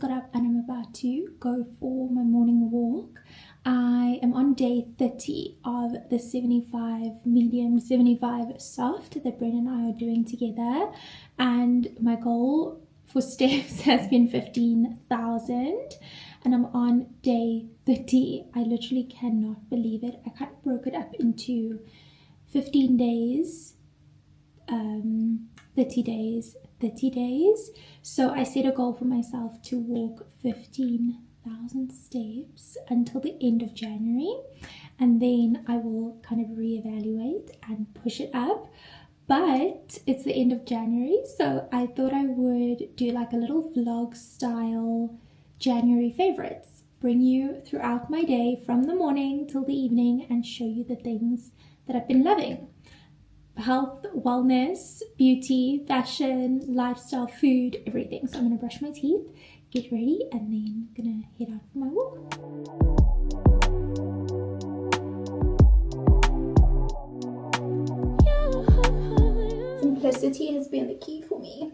got up and I'm about to go for my morning walk. I am on day 30 of the 75 medium, 75 soft that Bren and I are doing together, and my goal for steps has been 15,000 and I'm on day 30. I literally cannot believe it. I kind of broke it up into 15 days, 30 days, 30 days. So I set a goal for myself to walk 15,000 steps until the end of January, and then I will kind of reevaluate and push it up. But it's the end of January, so I thought I would do like a little vlog style January favorites, bring you throughout my day from the morning till the evening and show you the things that I've been loving. Health, wellness, beauty, fashion, lifestyle, food, everything. So I'm gonna brush my teeth, get ready, and then I'm gonna head out for my walk. Simplicity has been the key for me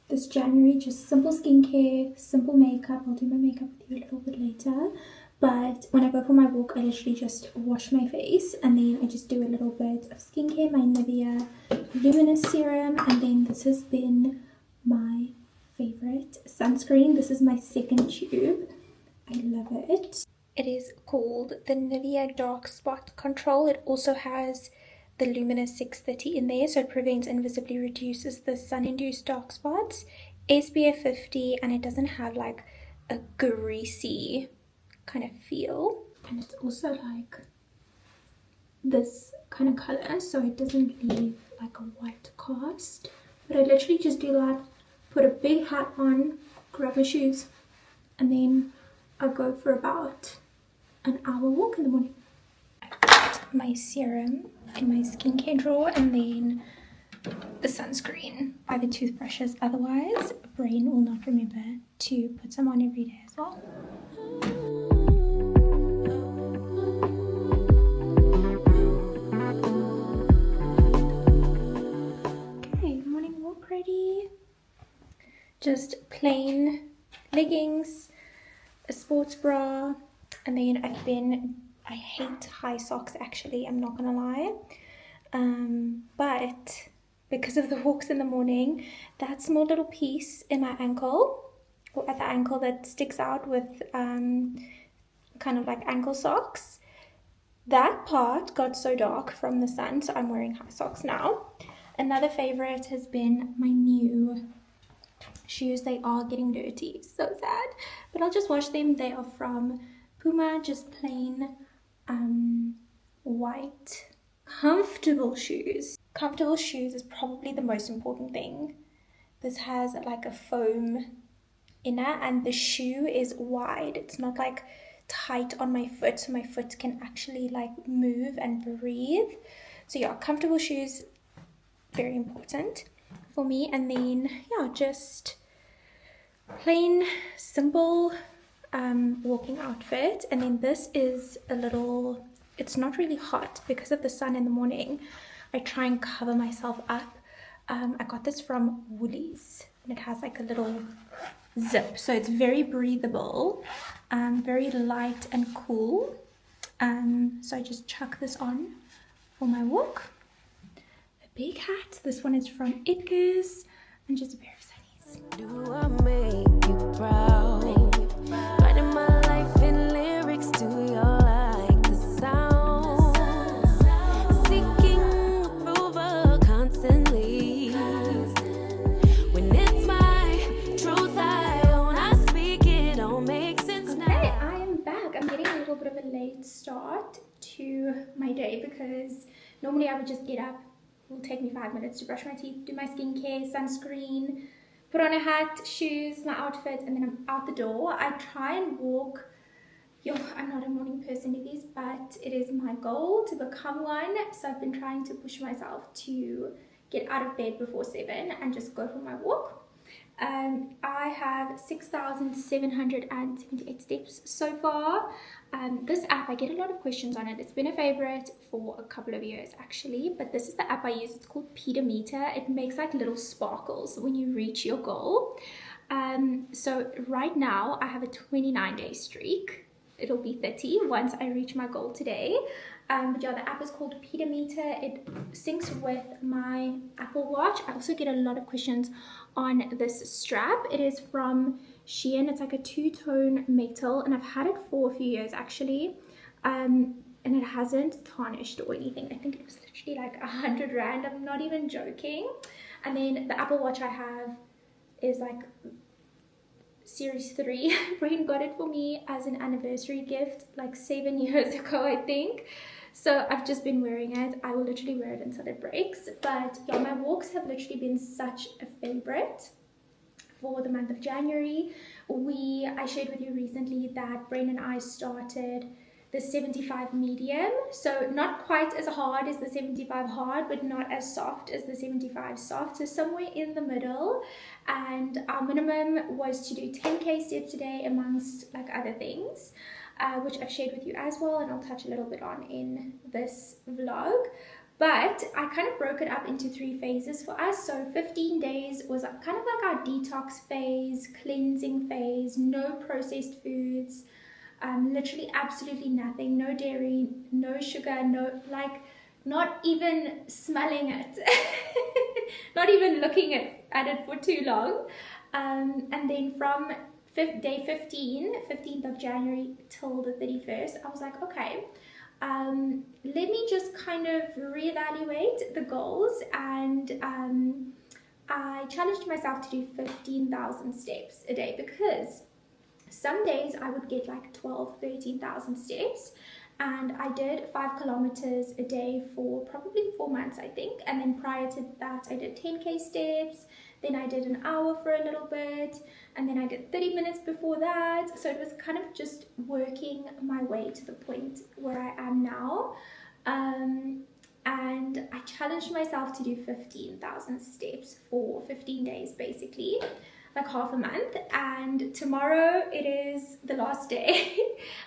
this January. Just simple skincare, simple makeup. I'll do my makeup with you a little bit later. But when I go for my walk, I literally just wash my face and then I just do a little bit of skincare, my Nivea Luminous Serum, and then this has been my favorite sunscreen. This is my second tube. I love it. It is called the Nivea Dark Spot Control. It also has the Luminous 630 in there, so it prevents and visibly reduces the sun-induced dark spots. SPF 50, and it doesn't have like a greasy kind of feel, and it's also like this kind of color, so it doesn't leave like a white cast. But I literally just do that, put a big hat on, grab my shoes, and then I go for about an hour walk in the morning. I put my serum in my skincare drawer and then the sunscreen by the toothbrushes, otherwise brain will not remember to put some on every day as well. Ready. Just plain leggings, a sports bra, and then I hate high socks actually, I'm not gonna lie, but because of the walks in the morning, that small little piece in my ankle, or at the ankle that sticks out with kind of like ankle socks, that part got so dark from the sun, so I'm wearing high socks now. Another favorite has been my new shoes. They are getting dirty, so sad, but I'll just wash them. They are from Puma, just plain white comfortable shoes. Comfortable shoes is probably the most important thing. This has like a foam inner and the shoe is wide. It's not like tight on my foot, so my foot can actually like move and breathe. So yeah, comfortable shoes, very important for me. And then yeah, just plain simple walking outfit. And then this is a little, it's not really hot because of the sun in the morning. I try and cover myself up. I got this from Woolies and it has like a little zip, so it's very breathable, very light and cool. So I just chuck this on for my walk. Big hat. This one is from Edgar's, and just a pair of sunnies. Do I make you proud? Writing my life in lyrics, do you like the sound? Seeking approval constantly. When it's my truth, I own, I speak, it don't make sense now. Okay, I am back. I'm getting a little bit of a late start to my day because normally I would just get up. It will take me 5 minutes to brush my teeth, do my skincare, sunscreen, put on a hat, shoes, my outfit, and then I'm out the door. I try and walk. I'm not a morning person, Liefies, but it is my goal to become one. So I've been trying to push myself to get out of bed before 7 and just go for my walk. I have 6,778 steps so far. This app, I get a lot of questions on it. It's been a favorite for a couple of years actually, but this is the app I use. It's called 𝘠𝘪𝘥𝘺. It makes like little sparkles when you reach your goal. So right now I have a 29-day streak. It'll be 30 once I reach my goal today. But yeah, the app is called pedometer. It syncs with my Apple Watch. I also get a lot of questions on this strap. It is from Shein. It's like a two-tone metal, and I've had it for a few years actually. And it hasn't tarnished or anything. I think it was literally like 100 Rand. I'm not even joking. And then the Apple Watch I have is like Series 3. Brain got it for me as an anniversary gift like 7 years ago, I think. So I've just been wearing it. I will literally wear it until it breaks. But yeah, my walks have literally been such a favorite for the month of January. I shared with you recently that Brain and I started the 75 medium, so not quite as hard as the 75 hard, but not as soft as the 75 soft, so somewhere in the middle. And our minimum was to do 10k steps a day amongst like other things, which I've shared with you as well, and I'll touch a little bit on in this vlog. But I kind of broke it up into 3 phases for us. So 15 days was kind of like our detox phase, cleansing phase, no processed foods, literally absolutely nothing, no dairy, no sugar, no, like, not even smelling it, not even looking at it for too long. And then from day 15th of January till the 31st, I was like, okay, let me just kind of reevaluate the goals, and I challenged myself to do 15,000 steps a day, because some days I would get like 13,000 steps, and I did 5 kilometers a day for probably 4 months, I think. And then prior to that I did 10k steps, then I did an hour for a little bit, and then I did 30 minutes before that. So it was kind of just working my way to the point where I am now. And I challenged myself to do 15,000 steps for 15 days, basically, like half a month. And tomorrow it is the last day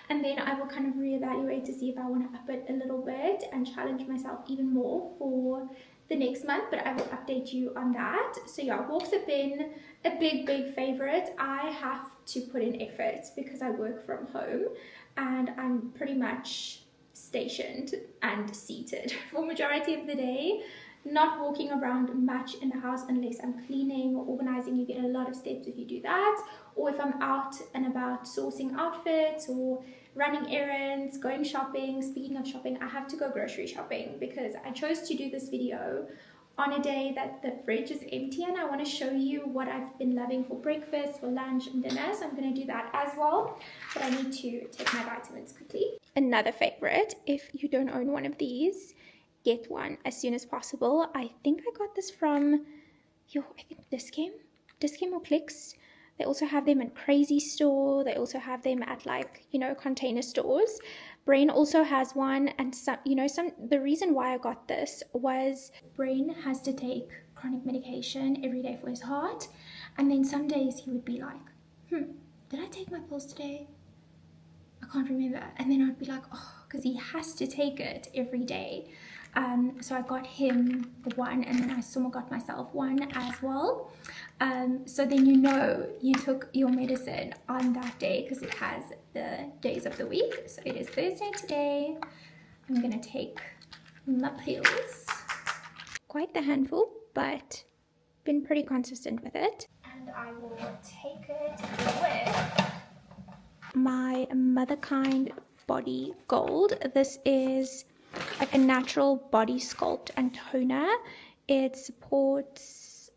and then I will kind of reevaluate to see if I want to up it a little bit and challenge myself even more for the next month, but I will update you on that. So yeah, walks have been a big favorite. I have to put in effort because I work from home and I'm pretty much stationed and seated for majority of the day, not walking around much in the house unless I'm cleaning or organizing. You get a lot of steps if you do that, or if I'm out and about sourcing outfits or running errands, going shopping. Speaking of shopping, I have to go grocery shopping because I chose to do this video on a day that the fridge is empty, and I want to show you what I've been loving for breakfast, for lunch and dinner. So I'm going to do that as well, but I need to take my vitamins quickly. Another favorite, if you don't own one of these, get one as soon as possible. I think I got this from I think Dis-Chem or Clicks. They also have them at Crazy Store. They also have them at, like, you know, container stores. Brain also has one, and the reason why I got this was Brain has to take chronic medication every day for his heart, and then some days he would be like, did I take my pills today? I can't remember. And then I'd be like, oh, because he has to take it every day. So I got him one, and then I somehow got myself one as well. So then you took your medicine on that day because it has the days of the week. So it is Thursday today. I'm gonna take my pills. Quite the handful, but been pretty consistent with it. And I will take it with my Motherkind Body Gold. This is like a natural body sculpt and toner. It supports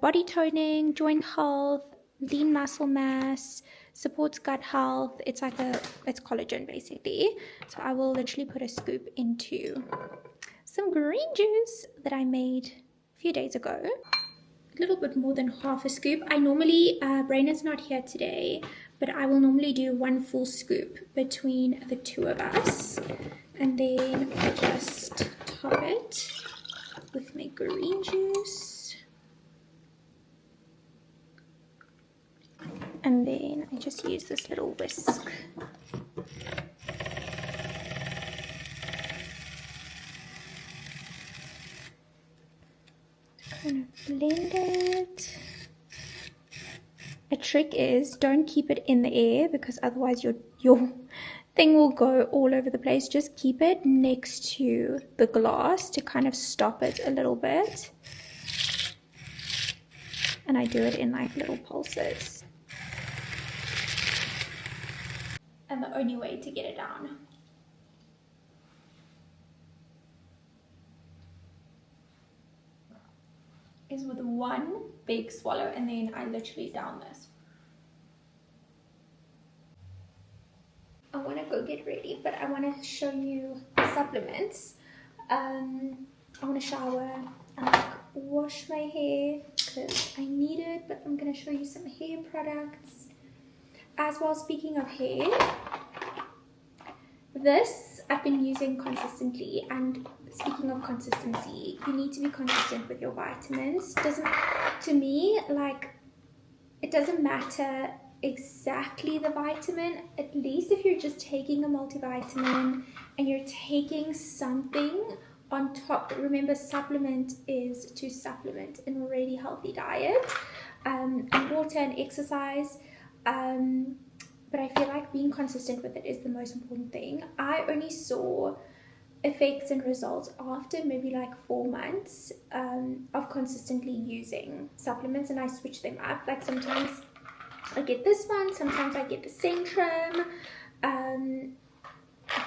body toning, joint health, lean muscle mass, supports gut health. It's like it's collagen basically. So I will literally put a scoop into some green juice that I made a few days ago. A little bit more than half a scoop. I normally, Brain is not here today, but I will normally do 1 full scoop between the two of us. And then I just top it with my green juice. And then I just use this little whisk. Kind of blend it. trick is don't keep it in the air, because otherwise your thing will go all over the place. Just keep it next to the glass to kind of stop it a little bit. And I do it in like little pulses. And the only way to get it down is with one big swallow, and then I literally down this. I want to go get ready, but I want to show you the supplements. I want to shower and like wash my hair because I need it, but I'm going to show you some hair products as well. Speaking of hair, this I've been using consistently, and speaking of consistency, you need to be consistent with your vitamins. To me, like, it doesn't matter exactly the vitamin. At least if you're just taking a multivitamin and you're taking something on top. Remember, supplement is to supplement an already healthy diet, and water and exercise. But I feel like being consistent with it is the most important thing. I only saw effects and results after maybe like 4 months of consistently using supplements, and I switch them up. Like sometimes I get this one, sometimes I get the Centrum,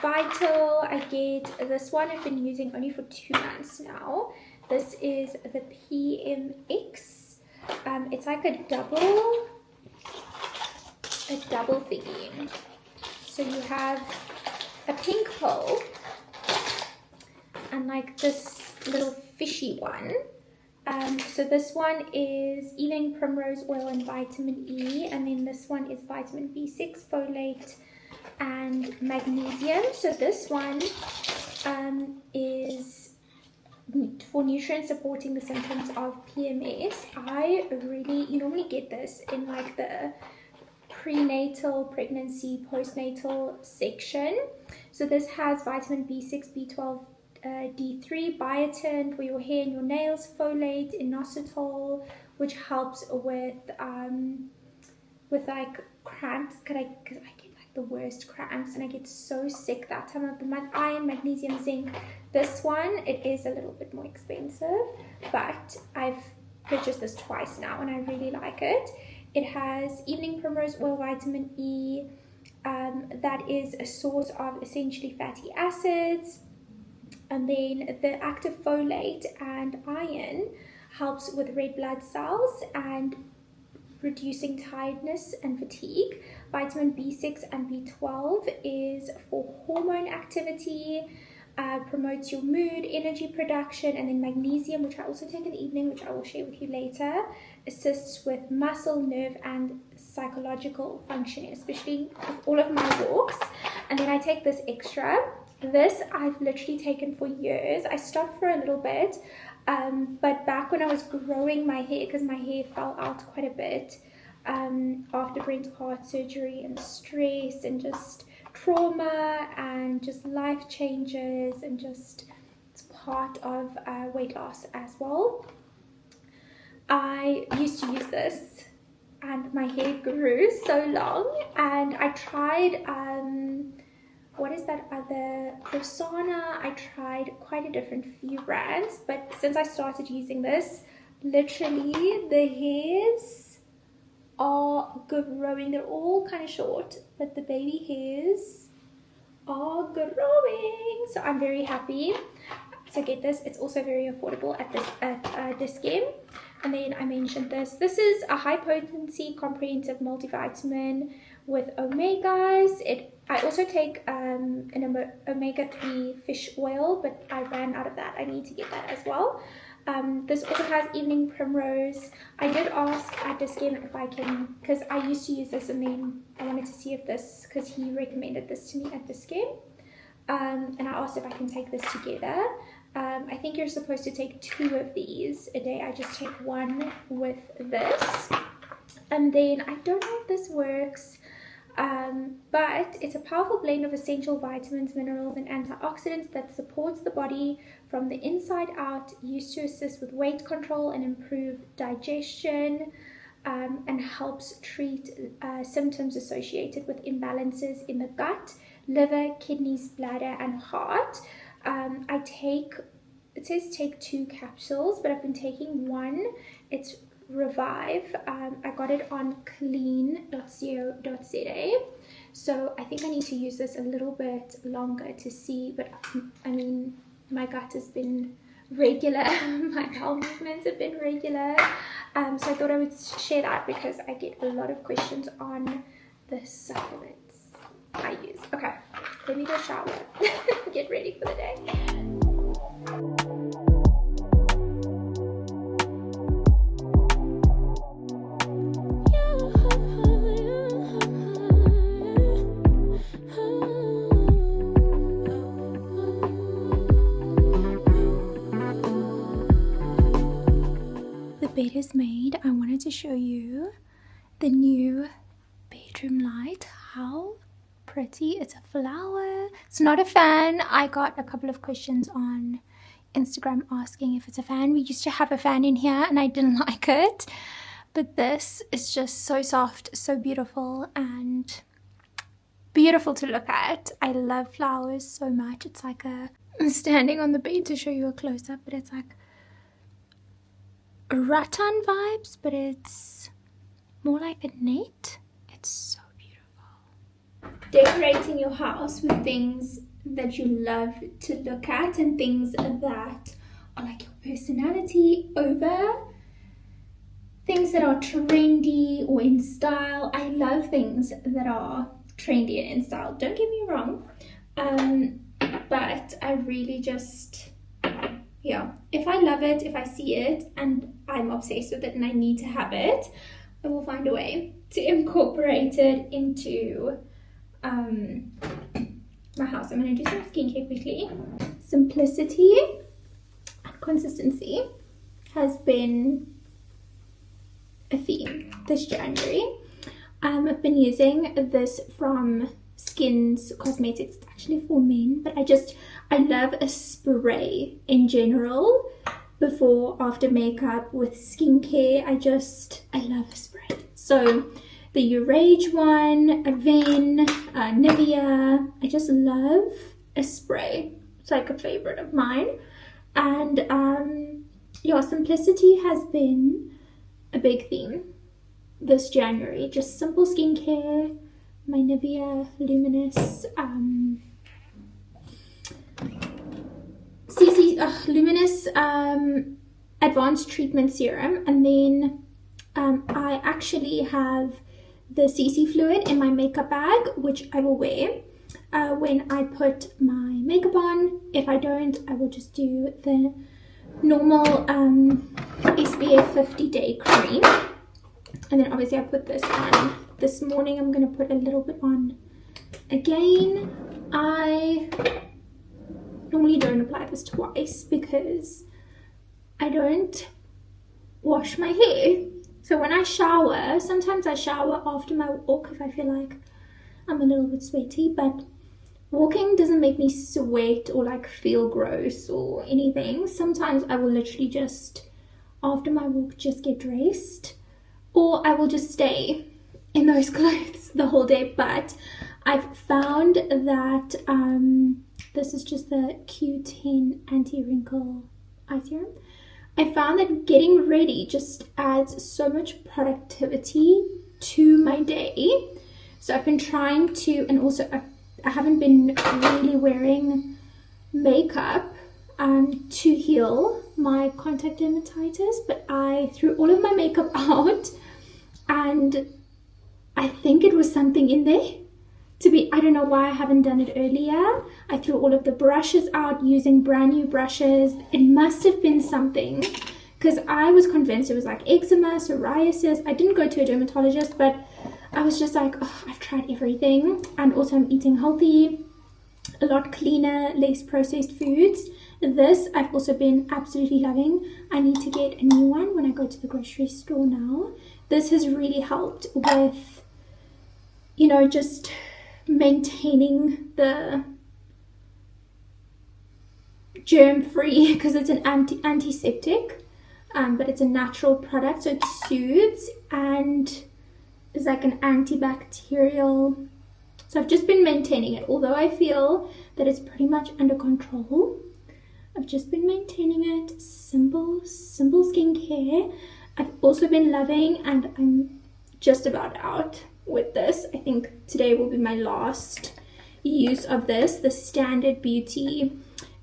Vital. I get this one I've been using only for 2 months now. This is the PMX. It's like a double thingy. So you have a pink pill and like this little fishy one. So this one is evening primrose oil and vitamin E, and then this one is vitamin B6, folate, and magnesium. So this one is for nutrients supporting the symptoms of PMS. You normally get this in like the prenatal, pregnancy, postnatal section. So this has vitamin B6, B12, D3, biotin for your hair and your nails, folate, inositol, which helps with like cramps, because I get like the worst cramps and I get so sick that time of the month. Iron, magnesium, zinc. This one, it is a little bit more expensive, but I've purchased this twice now and I really like it. It has evening primrose oil, vitamin E, that is a source of essentially fatty acids. And then the active folate and iron helps with red blood cells and reducing tiredness and fatigue. Vitamin B6 and B12 is for hormone activity, promotes your mood, energy production. And then magnesium, which I also take in the evening, which I will share with you later, assists with muscle, nerve, and psychological functioning, especially with all of my walks. And then I take this extra. This I've literally taken for years. I stopped for a little bit, but back when I was growing my hair, because my hair fell out quite a bit after brain heart surgery and stress and just trauma and just life changes, and just it's part of weight loss as well. I used to use this and my hair grew so long, and I tried what is that other, Persona. I tried quite a different few brands, but since I started using this, literally the hairs are growing. They're all kind of short, but the baby hairs are growing, so I'm very happy. So get this, it's also very affordable at Dis-Chem. And then I mentioned this is a high potency comprehensive multivitamin with omegas. I also take an omega-3 fish oil, but I ran out of that. I need to get that as well. This also has evening primrose. I did ask at Dis-Chem if I can, because I used to use this, and then I wanted to see if this, because he recommended this to me at Dis-Chem, and I asked if I can take this together. I think you're supposed to take 2 of these a day. I just take 1 with this. And then I don't know if this works, but it's a powerful blend of essential vitamins, minerals, and antioxidants that supports the body from the inside out, used to assist with weight control and improve digestion. and helps treat symptoms associated with imbalances in the gut, liver, kidneys, bladder, and heart. It says take 2 capsules, but I've been taking 1. It's Revive. I got it on clean.co.za. So I think I need to use this a little bit longer to see, but I mean, my gut has been regular, my bowel movements have been regular. So I thought I would share that because I get a lot of questions on the supplements I use. Okay, let me go shower, get ready for the day. Bed is made. I wanted to show you the new bedroom light. How pretty. It's a flower. It's not a fan. I got a couple of questions on Instagram asking if it's a fan. We used to have a fan in here and I didn't like it, but this is just so soft, so beautiful, and beautiful to look at. I love flowers so much. It's like I'm standing on the bed to show you a close-up, but it's like rattan vibes, but it's more like a net. It's so beautiful. Decorating your house with things that you love to look at and things that are like your personality over things that are trendy or in style. I love things that are trendy and in style, don't get me wrong, but I really just, yeah, if I love it, if I see it and I'm obsessed with it and I need to have it, I will find a way to incorporate it into my house. I'm going to do some skincare quickly. Simplicity and consistency has been a theme this January. I've been using this from Skins Cosmetics. It's actually for men, but I love a spray in general before, after makeup, with skincare. I love a spray. So the 𝘱𝘳𝘢𝘕 one, Avène, Nivea. I just love a spray. It's like a favorite of mine. And yeah, simplicity has been a big theme this January. Just simple skincare. My Nivea Luminous Luminous Advanced Treatment Serum, and then I actually have the CC fluid in my makeup bag, which I will wear when I put my makeup on. If I don't, I will just do the normal SPF 50 day cream, and then obviously I put this on. This morning I'm going to put a little bit on again. I normally don't apply this twice because I don't wash my hair. So when I shower, sometimes I shower after my walk if I feel like I'm a little bit sweaty, but walking doesn't make me sweat or like feel gross or anything. Sometimes I will literally just, after my walk, just get dressed, or I will just stay in those clothes the whole day. But I've found that this is just the Q10 anti-wrinkle eye serum. I found that getting ready just adds so much productivity to my day. So I've been trying to, and also I haven't been really wearing makeup to heal my contact dermatitis, but I threw all of my makeup out, and I think it was something in there. I don't know why I haven't done it earlier. I threw all of the brushes out using brand new brushes. It must have been something, because I was convinced it was like eczema, psoriasis. I didn't go to a dermatologist, but I was just like, oh, I've tried everything. And also I'm eating healthy, a lot cleaner, less processed foods. This I've also been absolutely loving. I need to get a new one when I go to the grocery store now. This has really helped with, you know, just maintaining the germ free, because it's an antiseptic. but it's a natural product, so it soothes and is like an antibacterial. So I've just been maintaining it, although I feel that it's pretty much under control. I've just been maintaining it. Simple skincare. I've also been loving, and I'm just about out with this. I think today will be my last use of this, the Standard Beauty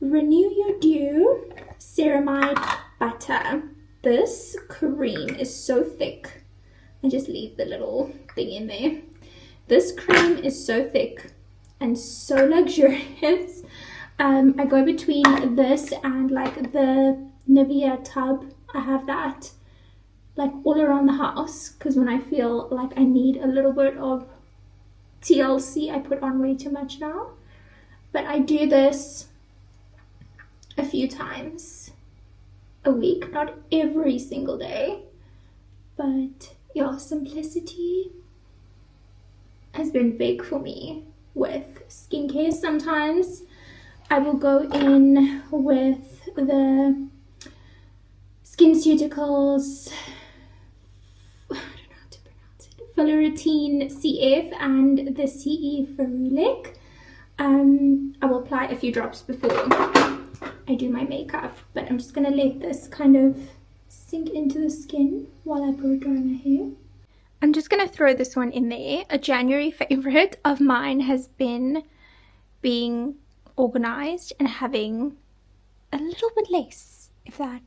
Renew Your Dew Ceramide Butter. This cream is so thick. I just leave the little thing in there. This cream is so thick and so luxurious. I go between this and like the Nivea tub. I have that like all around the house because when I feel like I need a little bit of TLC, I put on way too much now. But I do this a few times a week, not every single day. But yeah, simplicity has been big for me with skincare. Sometimes I will go in with the SkinCeuticals, I don't know how to pronounce it, 𝘱𝘀 CF and the CE Ferulic. I will apply a few drops before I do my makeup, but I'm just gonna let this kind of sink into the skin while I blow dry my hair. I'm just gonna throw this one in there. A January favorite of mine has been being organized and having a little bit less, if that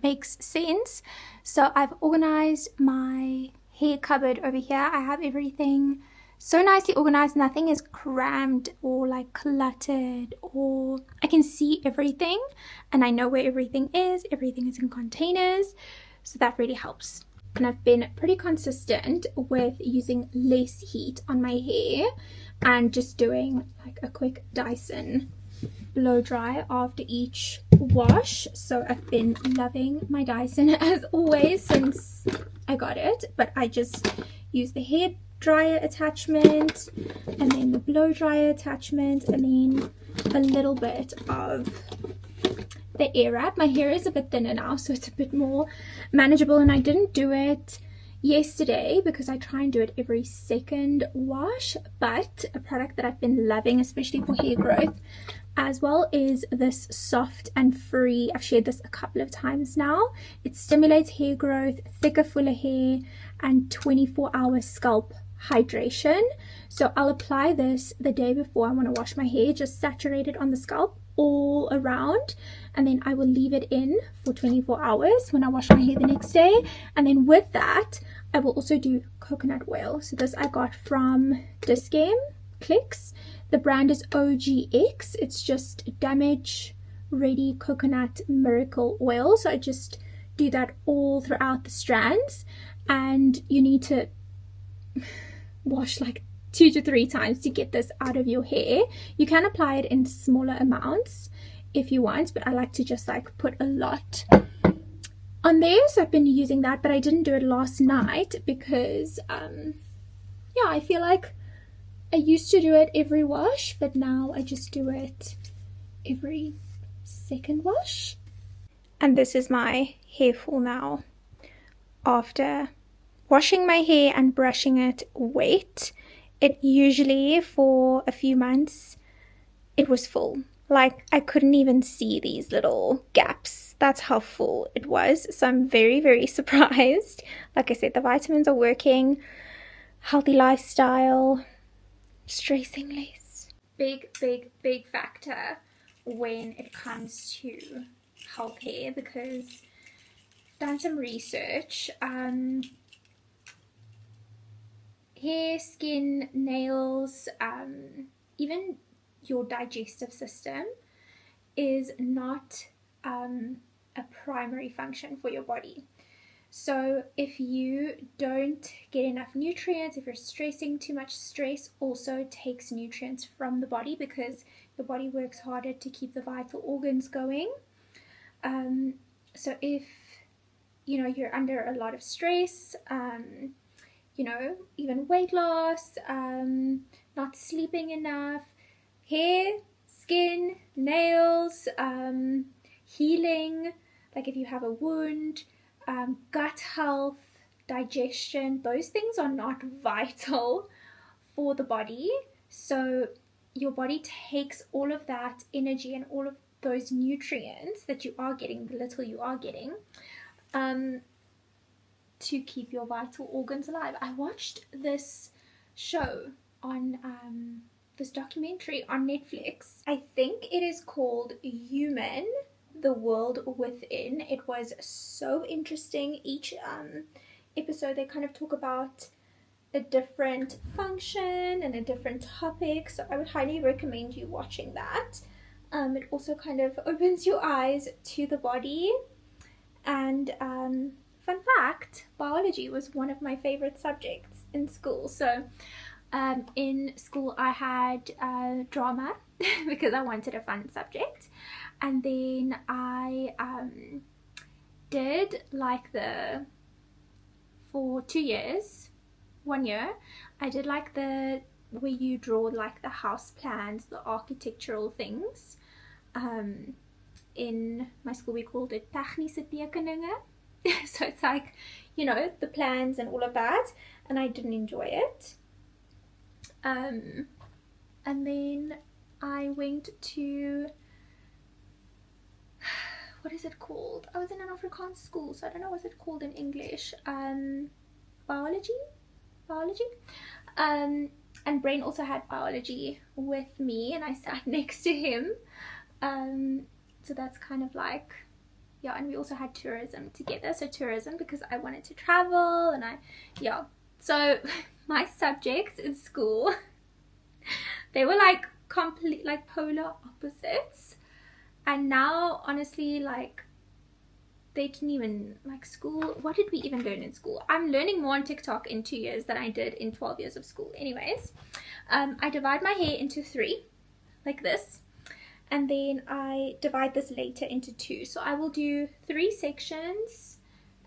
makes sense. So I've organized my hair cupboard over here. I have everything so nicely organized. Nothing is crammed or like cluttered, or I can see everything and I know where everything is. Everything is in containers, so that really helps. And I've been pretty consistent with using less heat on my hair and just doing like a quick Dyson blow dry after each wash. So I've been loving my Dyson as always since I got it, but I just use the hair dryer attachment and then the blow dryer attachment and then a little bit of the air wrap. My hair is a bit thinner now, so it's a bit more manageable, and I didn't do it yesterday because I try and do it every second wash. But a product that I've been loving, especially for hair growth as well, is this Soft and Free. I've shared this a couple of times now. It stimulates hair growth, thicker, fuller hair, and 24-hour scalp hydration. So I'll apply this the day before I want to wash my hair, just saturate it on the scalp all around, and then I will leave it in for 24 hours when I wash my hair the next day. And then with that I will also do coconut oil. So this I got from Discam Clicks. The brand is OGX. It's just damage ready coconut miracle oil. So I just do that all throughout the strands, and you need to wash like 2 to 3 times to get this out of your hair. You can apply it in smaller amounts if you want, but I like to just like put a lot on there. So I've been using that, but I didn't do it last night because yeah, I feel like I used to do it every wash, but now I just do it every second wash. And this is my hair fall now after washing my hair and brushing it wet. It usually for a few months it was full, like I couldn't even see these little gaps. That's how full it was. So I'm very, very surprised. Like I said, the vitamins are working, healthy lifestyle, stressing less. Big factor when it comes to health hair, because I've done some research. Hair, skin, nails, even your digestive system is not a primary function for your body. So if you don't get enough nutrients, if you're stressing too much, stress also takes nutrients from the body because the body works harder to keep the vital organs going. So if you're under a lot of stress, even weight loss, not sleeping enough, hair, skin, nails, healing, like if you have a wound, gut health, digestion, those things are not vital for the body. So your body takes all of that energy and all of those nutrients that you are getting, the little you are getting, to keep your vital organs alive. I watched this show on this documentary on Netflix. I think it is called Human, the World Within. It was so interesting. Each episode they kind of talk about a different function and a different topic, so I would highly recommend you watching that. It also kind of opens your eyes to the body. And fun fact, biology was one of my favorite subjects in school. So in school I had drama because I wanted a fun subject, and then I did like for 2 years, 1 year, I did like where you draw like the house plans, the architectural things. In my school we called it 𝘷𝘪𝘥𝘪𝘴. So it's like, you know, the plans and all of that, and I didn't enjoy it. And then I went to, what is it called? I was in an Afrikaans school, so I don't know what's it called in English. Biology. And Brain also had biology with me, and I sat next to him. So that's kind of like, yeah, and we also had tourism together. So tourism because I wanted to travel, and so my subjects in school, they were like complete, like polar opposites. And now honestly, like, they didn't even like school. What did we even learn in school? I'm learning more on TikTok in 2 years than I did in 12 years of school. Anyways, I divide my hair into 3 like this, and then I divide this later into 2. So I will do 3 sections,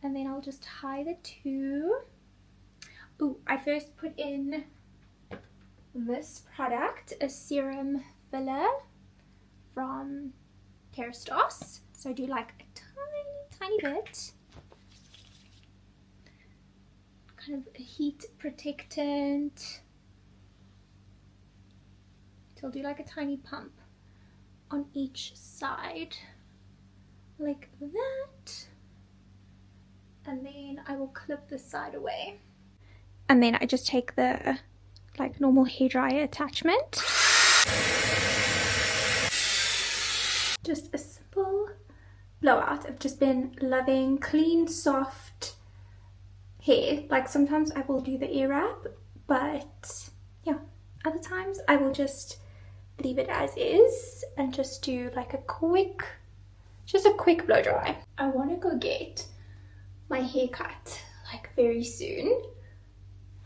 and then I'll just tie the 2. Ooh, I first put in this product, a serum filler from 𝘱𝘪𝘥𝘪𝘴. So I do like a tiny bit, kind of a heat protectant. So I'll do like a tiny pump on each side like that, and then I will clip this side away, and then I just take the like normal hairdryer attachment, just a simple blowout. I've just been loving clean, soft hair. Like sometimes I will do the air wrap, but yeah, other times I will just leave it as is and just do like a quick blow dry. I want to go get my hair cut like very soon.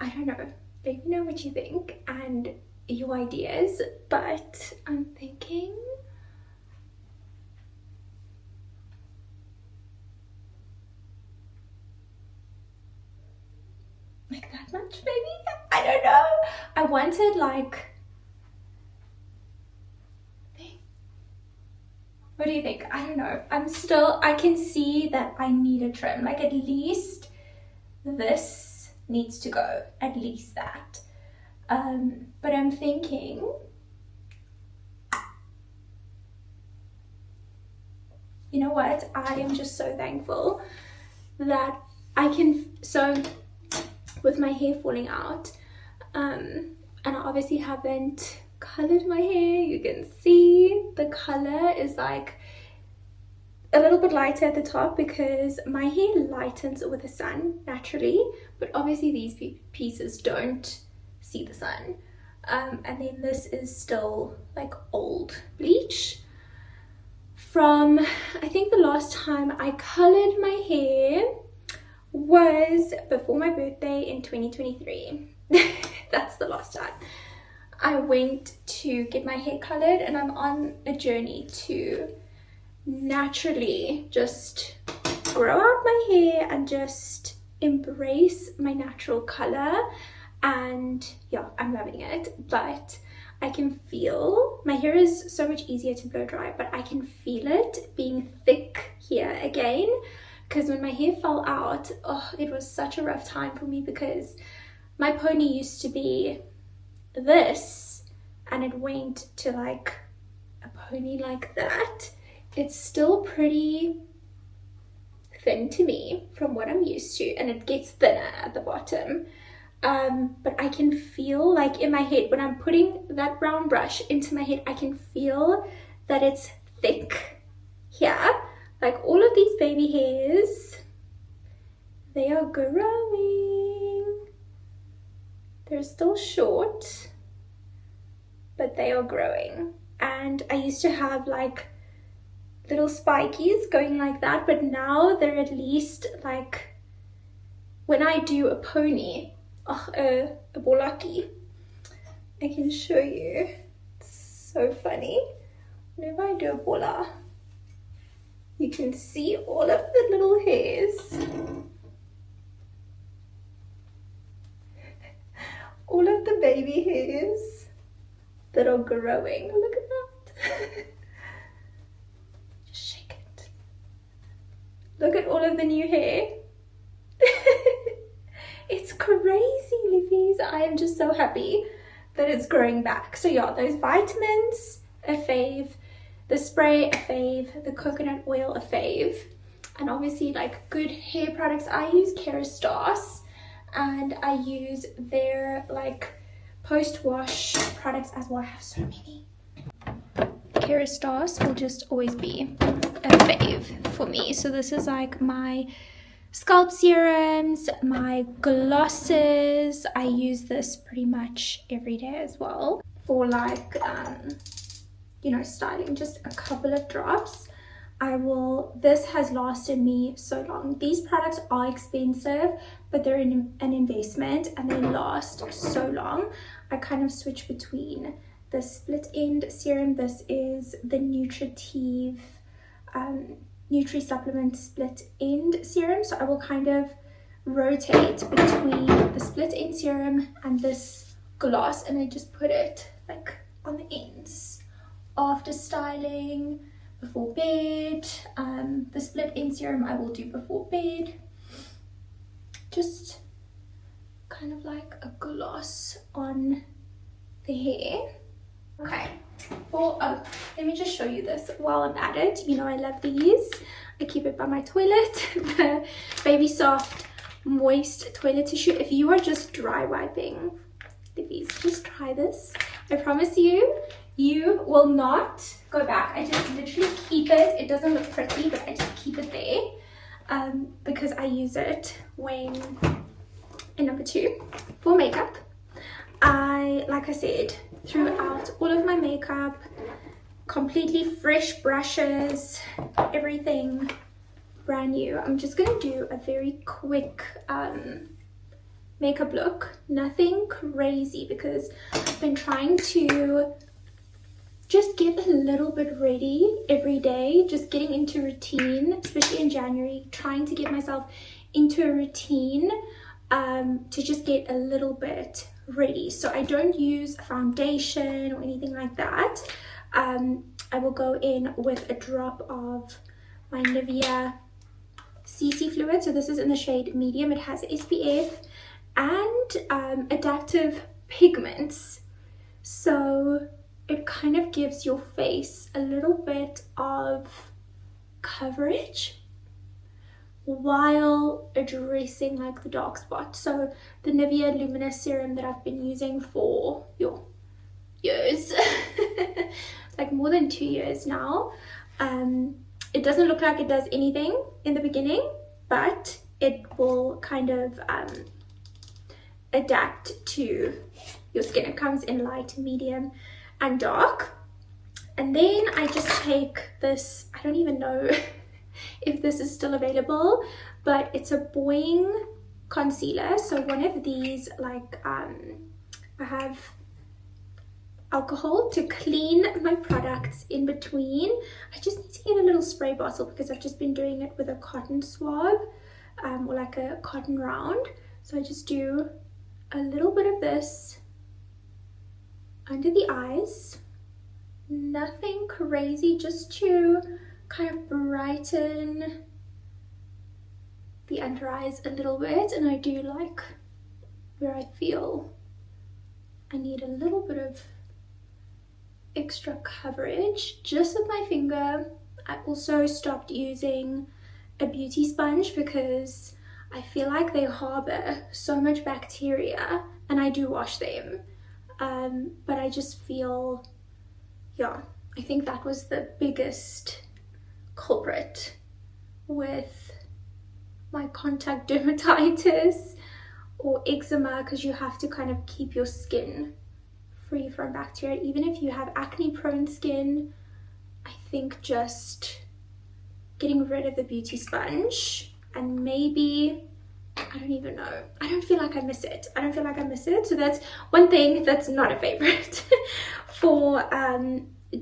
I don't know, let me know what you think and your ideas, but I'm thinking like that much maybe? I don't know. I wanted like, what do you think? I don't know. I can see that I need a trim. Like at least this needs to go, at least that. But I'm thinking, you know what? I am just so thankful that I can, so with my hair falling out, and I obviously haven't colored my hair. You can see the color is like a little bit lighter at the top because my hair lightens with the sun naturally, but obviously these pieces don't see the sun. And then this is still like old bleach from, I think the last time I colored my hair was before my birthday in 2023. That's the last time I went to get my hair colored, and I'm on a journey to naturally just grow out my hair and just embrace my natural color. And yeah, I'm loving it, but I can feel my hair is so much easier to blow dry, but I can feel it being thick here again because when my hair fell out, oh, it was such a rough time for me, because my pony used to be this and it went to like a pony like that. It's still pretty thin to me from what I'm used to, and it gets thinner at the bottom. But I can feel like in my head, when I'm putting that brown brush into my head, I can feel that it's thick here. Like all of these baby hairs, they are growing. They're still short, but they are growing. And I used to have like little spikies going like that, but now they're at least like, when I do a pony, a 𝘠𝘪𝘵, I can show you. It's so funny. Whenever I do a 𝘠𝘪𝘵, you can see all of the little hairs. All of the baby hairs that are growing. Look at that. Just shake it. Look at all of the new hair. It's crazy, liefies. I am just so happy that it's growing back. So yeah, those vitamins, a fave. The spray, a fave. The coconut oil, a fave. And obviously like good hair products, I use 𝘸𝘪𝘴, and I use their like post-wash products as well. I have so many. 𝘸𝘪𝘴 will just always be a fave for me. So this is like my scalp serums, my glosses. I use this pretty much every day as well for like you know, styling. Just a couple of drops. This has lasted me so long. These products are expensive, but they're an investment and they last so long. I kind of switch between the split end serum. This is the 𝘠𝘪𝘵 Nutri Supplement split end serum. So I will kind of rotate between the split end serum and this gloss, and I just put it like on the ends after styling, before bed. The split end serum I will do before bed. Just kind of like a gloss on the hair. Okay, let me just show you this while I'm at it. You know I love these. I keep it by my toilet. The Baby Soft Moist Toilet Tissue. If you are just dry wiping, liefies, just try this. I promise you, you will not go back. I just literally keep it. It doesn't look pretty, but I just keep it there because I use it when in number 2 for makeup. Like I said, throughout all of my makeup, completely fresh brushes, everything brand new. I'm just gonna do a very quick makeup look, nothing crazy, because I've been trying to just get a little bit ready every day, just getting into routine, especially in January, trying to get myself into a routine to just get a little bit ready. So I don't use foundation or anything like that. I will go in with a drop of my Nivea CC fluid. So this is in the shade medium. It has SPF and adaptive pigments, so it kind of gives your face a little bit of coverage while addressing like the dark spots. So the Nivea Luminous Serum that I've been using for years, like more than 2 years now, it doesn't look like it does anything in the beginning, but it will kind of adapt to your skin. It comes in light, medium and dark. And then I just take this, I don't even know if this is still available, but it's a Boing concealer. So one of these, like I have alcohol to clean my products in between. I just need to get a little spray bottle because I've just been doing it with a cotton swab or like a cotton round. So I just do a little bit of this under the eyes, nothing crazy, just to kind of brighten the under eyes a little bit, and I do like where I feel I need a little bit of extra coverage just with my finger. I also stopped using a beauty sponge because I feel like they harbor so much bacteria, and I do wash them, but I just feel, yeah, I think that was the biggest culprit with my contact dermatitis or eczema, because you have to kind of keep your skin free from bacteria. Even if you have acne prone skin, I think just getting rid of the beauty sponge, and maybe, I don't even know, I don't feel like I miss it. I don't feel like I miss it. So that's one thing that's not a favorite for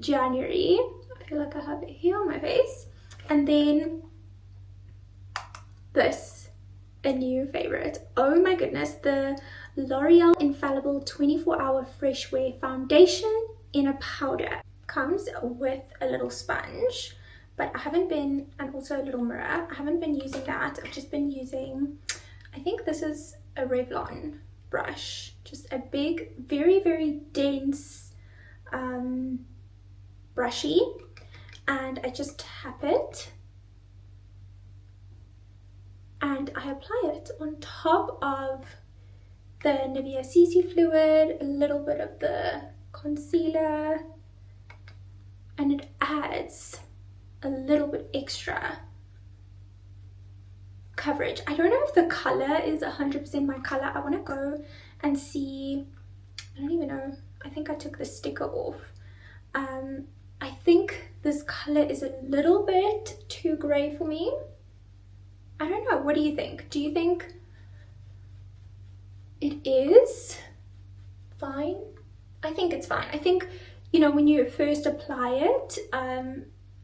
January. I feel like I have it here on my face. And then this, a new favorite. Oh my goodness, the L'Oreal Infallible 24-Hour Fresh Wear Foundation in a powder. Comes with a little sponge, but I haven't been, and also a little mirror. I haven't been using that. I've just been using, I think this is a Revlon brush. Just a big, very, very dense brushy, and I just tap it and I apply it on top of the Nivea CC fluid, a little bit of the concealer, and it adds a little bit extra coverage. I don't know if the color is 100% my color. I want to go and see. I don't even know. I think I took the sticker off. I think this color is a little bit too gray for me. I don't know. What do you think? Do you think it is fine? I think it's fine. I think, you know, when you first apply it,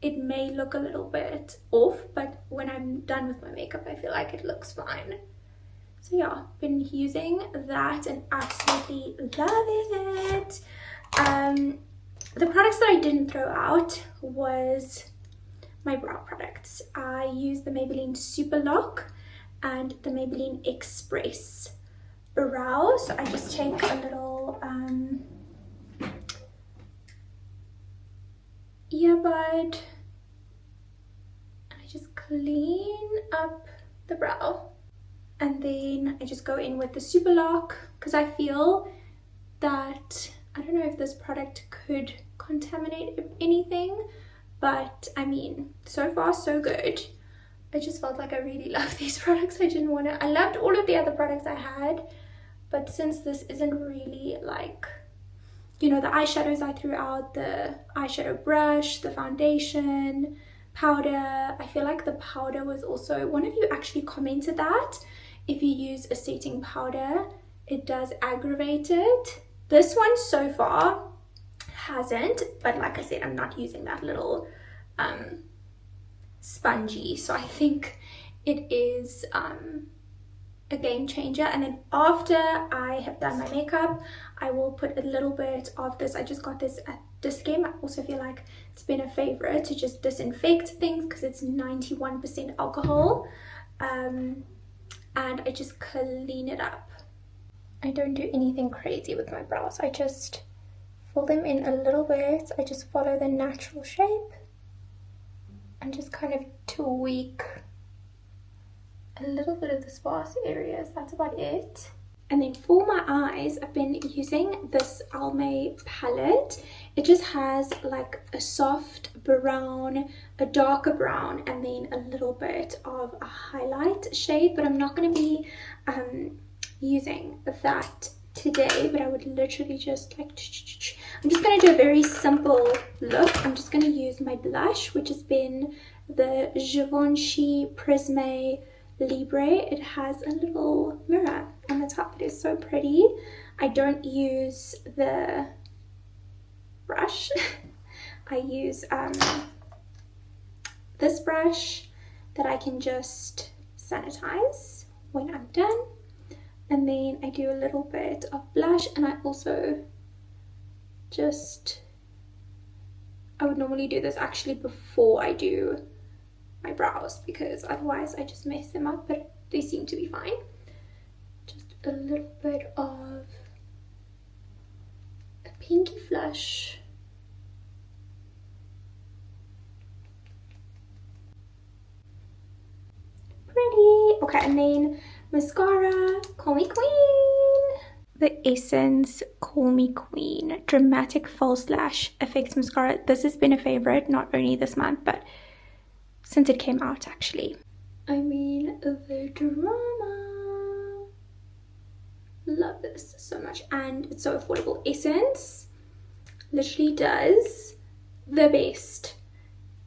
it may look a little bit off, but when I'm done with my makeup, I feel like it looks fine. So yeah, been using that and absolutely loving it. The products that I didn't throw out was my brow products. I use the Maybelline Super Lock and the Maybelline Express Brow. So I just take a little earbud and I just clean up the brow, and then I just go in with the Super Lock because I feel that, I don't know if this product could contaminate anything, but I mean, so far so good. I just felt like I really love these products. I loved all of the other products I had, but since this isn't really like, you know, the eyeshadows I threw out, the eyeshadow brush, the foundation, powder, I feel like the powder was also, one of you actually commented that if you use a setting powder, it does aggravate it. This one so far hasn't, but like I said, I'm not using that little spongy, so I think it is a game changer. And then after I have done my makeup, I will put a little bit of this. I just got this at Discam. I also feel like it's been a favorite to just disinfect things because it's 91% alcohol, and I just clean it up. I don't do anything crazy with my brows. I just fill them in a little bit. I just follow the natural shape and just kind of tweak a little bit of the sparse areas. That's about it. And then for my eyes, I've been using this Almay palette. It just has like a soft brown, a darker brown, and then a little bit of a highlight shade, but I'm not going to be using that today, but I would literally just like, I'm just going to do a very simple look. I'm just going to use my blush, which has been the Givenchy Prisme Libre. It has a little mirror on the top. It is so pretty. I don't use the brush. I use this brush that I can just sanitize when I'm done. And then I do a little bit of blush, and I also just, I would normally do this actually before I do my brows because otherwise I just mess them up, but they seem to be fine. Just a little bit of a pinky flush. Pretty. Okay, and then mascara, Call Me Queen. The Essence Call Me Queen Dramatic False Lash Effects Mascara. This has been a favorite, not only this month, but since it came out actually. I mean, the drama. Love this so much, and it's so affordable. Essence literally does the best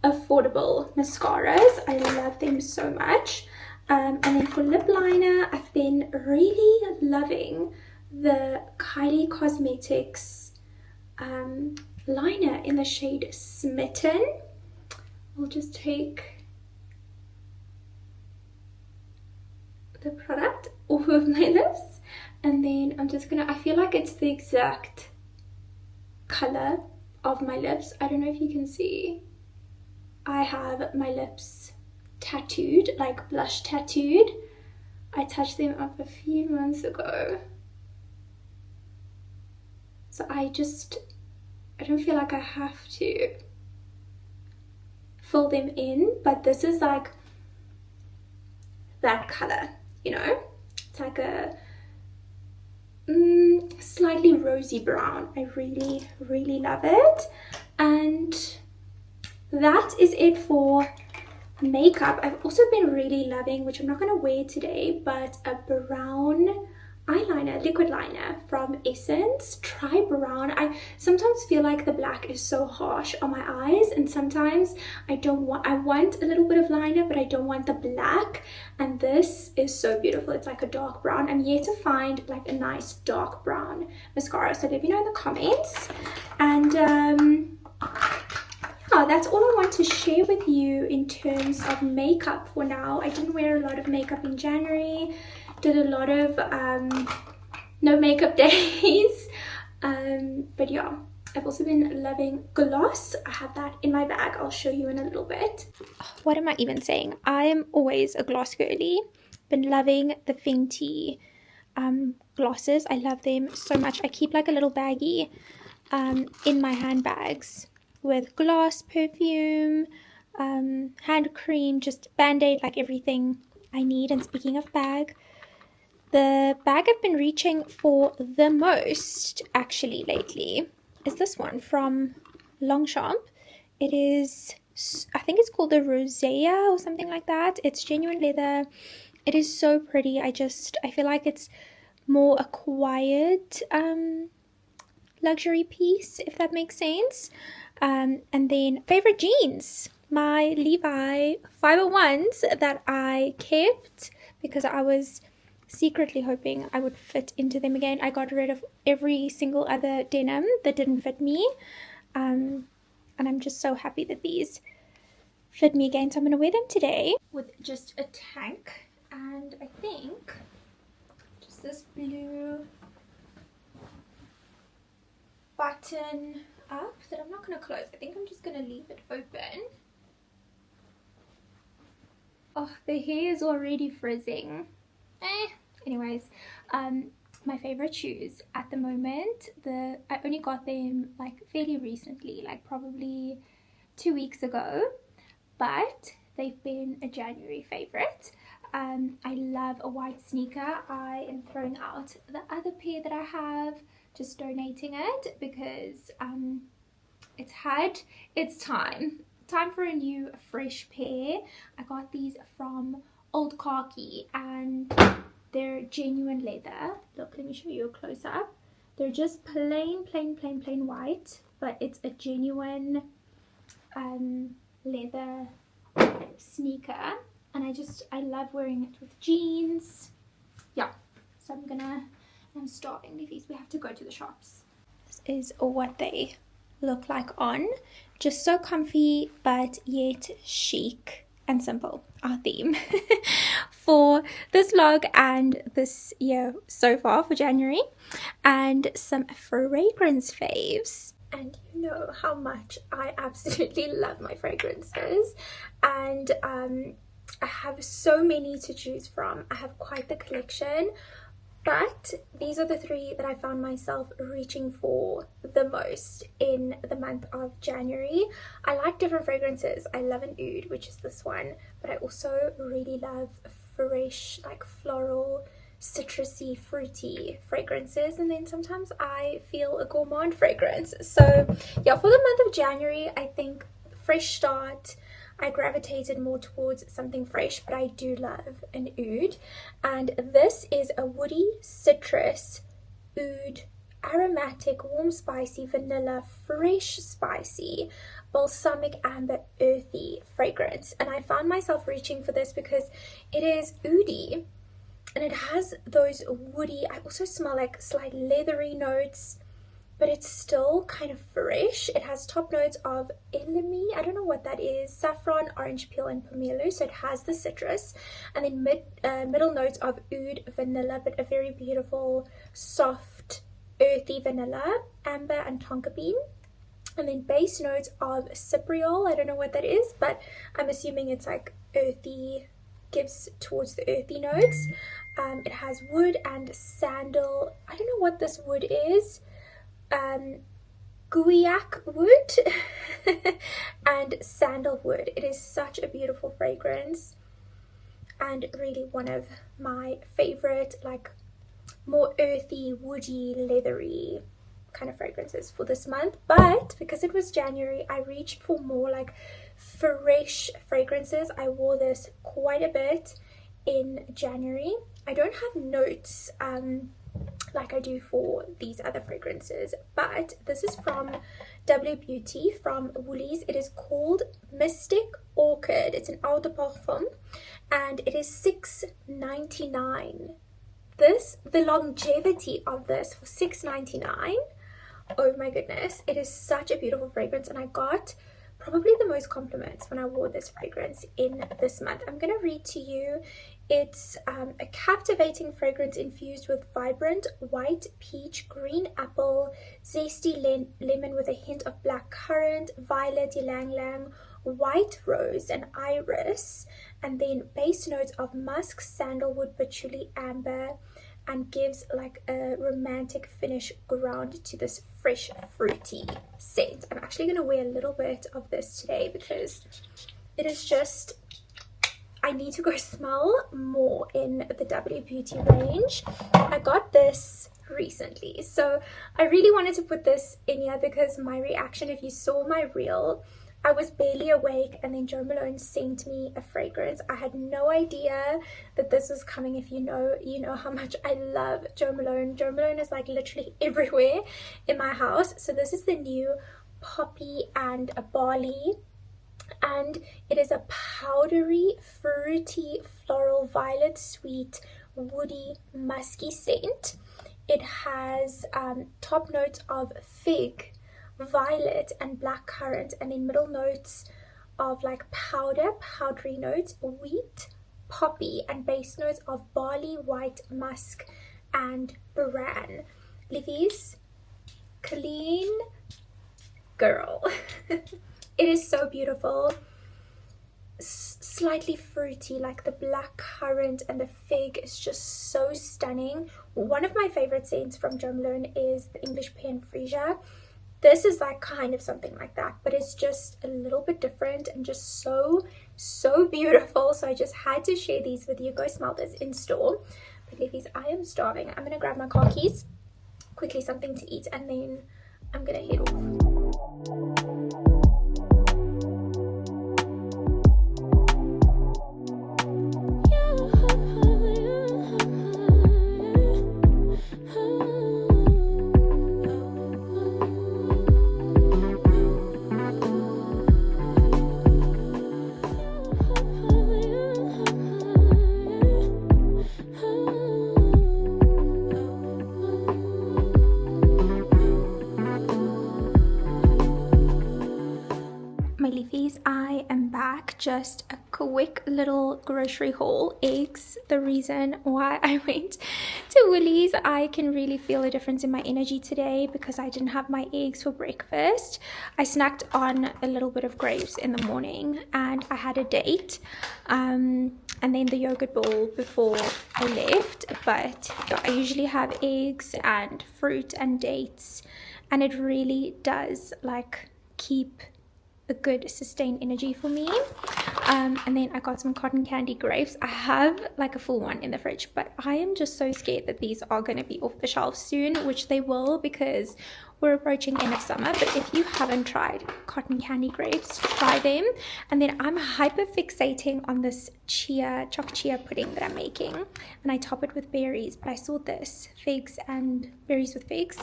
affordable mascaras. I love them so much. And then for lip liner, I've been really loving the Kylie Cosmetics liner in the shade Smitten. I'll just take the product off of my lips, and then I'm just gonna, I feel like it's the exact color of my lips. I don't know if you can see. I have my lips tattooed, like blush tattooed. I touched them up a few months ago. So I don't feel like I have to fill them in, but this is like that color, you know? It's like a slightly rosy brown. I really, really love it. And that is it for makeup. I've also been really loving, which I'm not going to wear today, but a brown eyeliner, liquid liner from Essence. Try brown. I sometimes feel like the black is so harsh on my eyes, and sometimes I want a little bit of liner, but I don't want the black, and this is so beautiful. It's like a dark brown. I'm yet to find like a nice dark brown mascara, so let me know in the comments. And yeah, that's all I want to share with you in terms of makeup for now. I didn't wear a lot of makeup in January. Did a lot of no makeup days, but yeah, I've also been loving gloss. I have that in my bag. I'll show you in a little bit. What am I even saying? I am always a gloss girly. Been loving the Fenty glosses. I love them so much. I keep like a little baggie in my handbags with gloss, perfume, hand cream, just band-aid, like everything I need. And speaking of bag, the bag I've been reaching for the most actually lately is this one from Longchamp. It is, I think it's called the Rosea or something like that. It's genuine leather. It is so pretty. I feel like it's more a quiet luxury piece, if that makes sense. And then favorite jeans, my Levi 501s that I kept because I was secretly hoping I would fit into them again. I got rid of every single other denim that didn't fit me, and I'm just so happy that these fit me again. So I'm going to wear them today with just a tank, and I think just this blue button up that I'm not going to close. I think I'm just going to leave it open. Oh, the hair is already frizzing. Anyways, my favorite shoes at the moment, I only got them like fairly recently, like probably 2 weeks ago, but they've been a January favorite. I love a white sneaker. I am throwing out the other pair that I have, just donating it because it's had its time for a new fresh pair. I got these from Old Khaki, and they're genuine leather. Look, let me show you a close-up. They're just plain white, but it's a genuine leather sneaker, and I love wearing it with jeans. Yeah, so I'm starving, Liefies. We have to go to the shops. This is what they look like on. Just so comfy, but yet chic and simple. Our theme for this vlog and this year so far for January. And some fragrance faves. and you know how much I absolutely love my fragrances, and I have so many to choose from. I have quite the collection, but these are the three that I found myself reaching for the most in the month of January. I like different fragrances. I love an oud, which is this one, but I also really love fresh, like floral, citrusy, fruity fragrances, and then sometimes I feel a gourmand fragrance. So yeah, for the month of January, I think fresh start. I gravitated more towards something fresh, but I do love an oud, and this is a woody citrus oud, aromatic, warm, spicy, vanilla, fresh, spicy, balsamic, amber, earthy fragrance. And I found myself reaching for this because it is oudy, and it has those woody, I also smell like slight leathery notes, but it's still kind of fresh. It has top notes of 𝘕𝘠𝑚, I don't know what that is, saffron, orange peel, and pomelo, so it has the citrus, and then middle notes of oud, vanilla, but a very beautiful, soft, earthy vanilla, amber, and tonka bean. And then base notes of cypriol, I don't know what that is, but I'm assuming it's like earthy, gives towards the earthy notes. It has wood and sandal, I don't know what this wood is, guaiac wood and sandalwood. It is such a beautiful fragrance, and really one of my favorite, like more earthy, woody, leathery kind of fragrances for this month. But because it was January, I reached for more like fresh fragrances. I wore this quite a bit in January. I don't have notes like I do for these other fragrances, but this is from W Beauty from Woolies. It is called Mystic Orchid. It's an eau de parfum, and it is $6.99. The longevity of this for $6.99, oh my goodness, it is such a beautiful fragrance, and I got probably the most compliments when I wore this fragrance in this month. I'm going to read to you. It's a captivating fragrance infused with vibrant white peach, green apple, zesty lemon with a hint of black currant, violet, ylang-ylang, white rose, and iris, and then base notes of musk, sandalwood, patchouli, amber, and gives like a romantic finish ground to this fresh fruity scent. I'm actually going to wear a little bit of this today because it is just, I need to go smell more in the W Beauty range. I got this recently, so I really wanted to put this in here because my reaction, if you saw my reel, I was barely awake, and then Jo Malone sent me a fragrance. I had no idea that this was coming. If you know how much I love Jo Malone. Jo Malone is like literally everywhere in my house. So this is the new Poppy and a Barley, and it is a powdery, fruity, floral, violet, sweet, woody, musky scent. It has top notes of fig, violet, and black currant, and then middle notes of like powdery notes, wheat, poppy, and base notes of barley, white, musk, and bran. Liefies, clean girl. It is so beautiful, slightly fruity, like the black currant and the fig is just so stunning. One of my favorite scents from Jo Malone is the English Pear and Freesia. This is like kind of something like that, but it's just a little bit different and just so beautiful. So I just had to share these with you. Go smell this in store. But Liefies, I am starving. I'm gonna grab my car keys, quickly something to eat, and then I'm gonna head off. my leafies, I am back. Just a quick little grocery haul. Eggs, the reason why I went to Woolies. I can really feel a difference in my energy today because I didn't have my eggs for breakfast. I snacked on a little bit of grapes in the morning and I had a date and then the yogurt bowl before I left. But I usually have eggs and fruit and dates, and it really does like keep a good sustained energy for me. And then I got some cotton candy grapes. I have like a full one in the fridge, but I am just so scared that these are going to be off the shelf soon, which they will because we're approaching end of summer. But if you haven't tried cotton candy grapes, try them. And then I'm hyper fixating on this choc chia pudding that I'm making, and I top it with berries. But I saw this figs and berries with figs,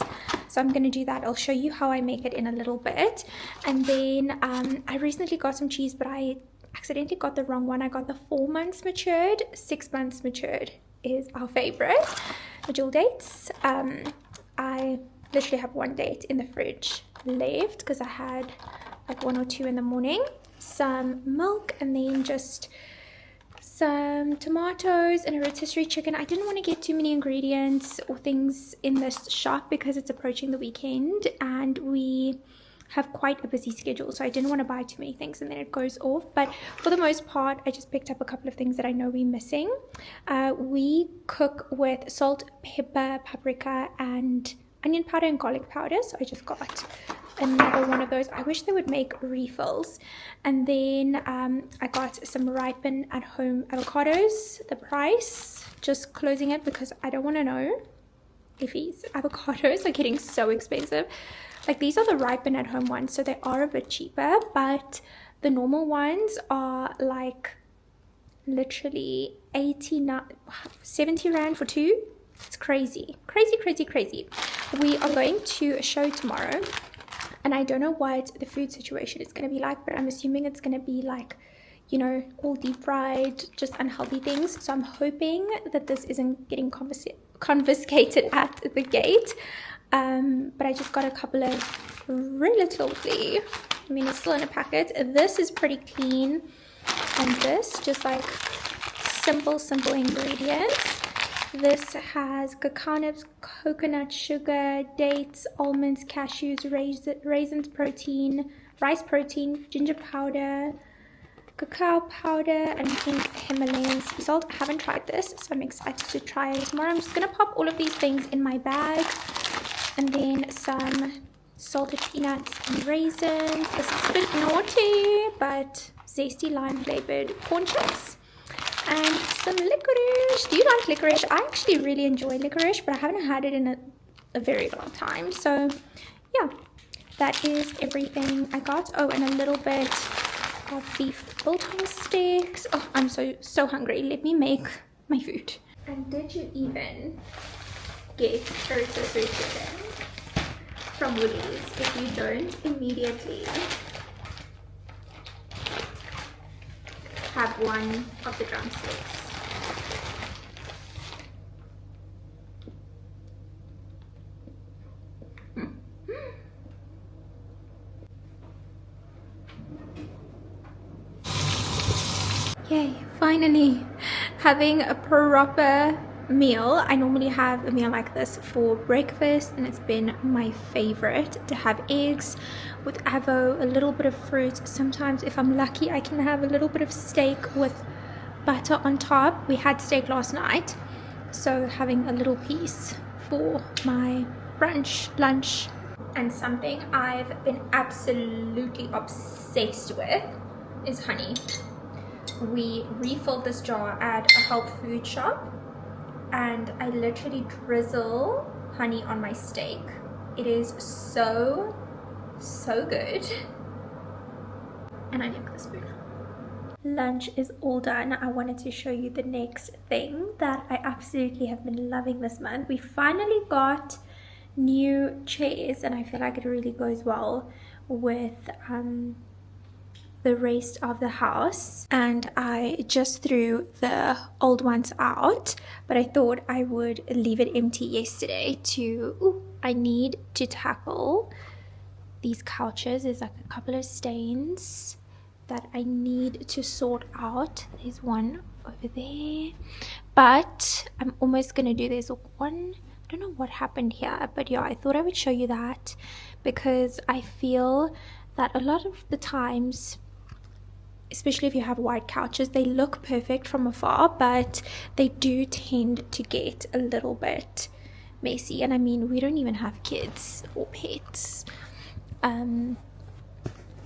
so I'm going to do that. I'll show you how I make it in a little bit. And then I recently got some cheese, but I accidentally got the wrong one. I got the 4 months matured. 6 months matured is our favorite. Jewel dates. I literally have one date in the fridge left because I had like 1 or 2 in the morning. Some milk, and then just some tomatoes and a rotisserie chicken. I didn't want to get too many ingredients or things in this shop because it's approaching the weekend and we have quite a busy schedule, so I didn't want to buy too many things and then it goes off. But for the most part, I just picked up a couple of things that I know we're missing. We cook with salt, pepper, paprika, and onion powder and garlic powder, so I just got another one of those. I wish they would make refills. And then I got some ripen at home avocados. The price, just closing it because I don't want to know if these avocados are getting so expensive. Like, these are the ripen at home ones, so they are a bit cheaper, but the normal ones are like literally 70 rand for 2. It's crazy. We are going to a show tomorrow, and I don't know what the food situation is going to be like, but I'm assuming it's going to be like, you know, all deep fried, just unhealthy things. So I'm hoping that this isn't getting confiscated at the gate. But I just got a couple of relatively, I mean, it's still in a packet. This is pretty clean, and this just like simple ingredients. This has cacao nibs, coconut sugar, dates, almonds, cashews, raisins protein, rice protein, ginger powder, cacao powder, and I think Himalayan sea salt. I haven't tried this, so I'm excited to try it tomorrow. I'm just going to pop all of these things in my bag. And then some salted peanuts and raisins. This is a bit naughty, but zesty lime flavored corn chips. And some licorice. Do you like licorice? I actually really enjoy licorice, but I haven't had it in a very long time. So yeah, that is everything I got. Oh, and a little bit of beef biltong sticks. Oh, I'm so hungry. Let me make my food. And did you even get a rotisserie chicken from Woolies if you don't immediately have one of the drumsticks? Yay, finally having a proper meal. I normally have a meal like this for breakfast, and it's been my favorite to have eggs with avo, a little bit of fruit. Sometimes if I'm lucky I can have a little bit of steak with butter on top. We had steak last night, so having a little piece for my brunch, lunch. And something I've been absolutely obsessed with is honey. We refilled this jar at a health food shop, and I literally drizzle honey on my steak. It is so good, and I like this food. Lunch is all done. I wanted to show you the next thing that I absolutely have been loving this month. We finally got new chairs, and I feel like it really goes well with the rest of the house, and I just threw the old ones out, but I thought I would leave it empty yesterday I need to tackle these couches. There's like a couple of stains that I need to sort out. There's one over there, but I'm almost gonna do this one. I don't know what happened here, but yeah, I thought I would show you that because I feel that a lot of the times, especially if you have white couches, they look perfect from afar, but they do tend to get a little bit messy. And I mean, we don't even have kids or pets.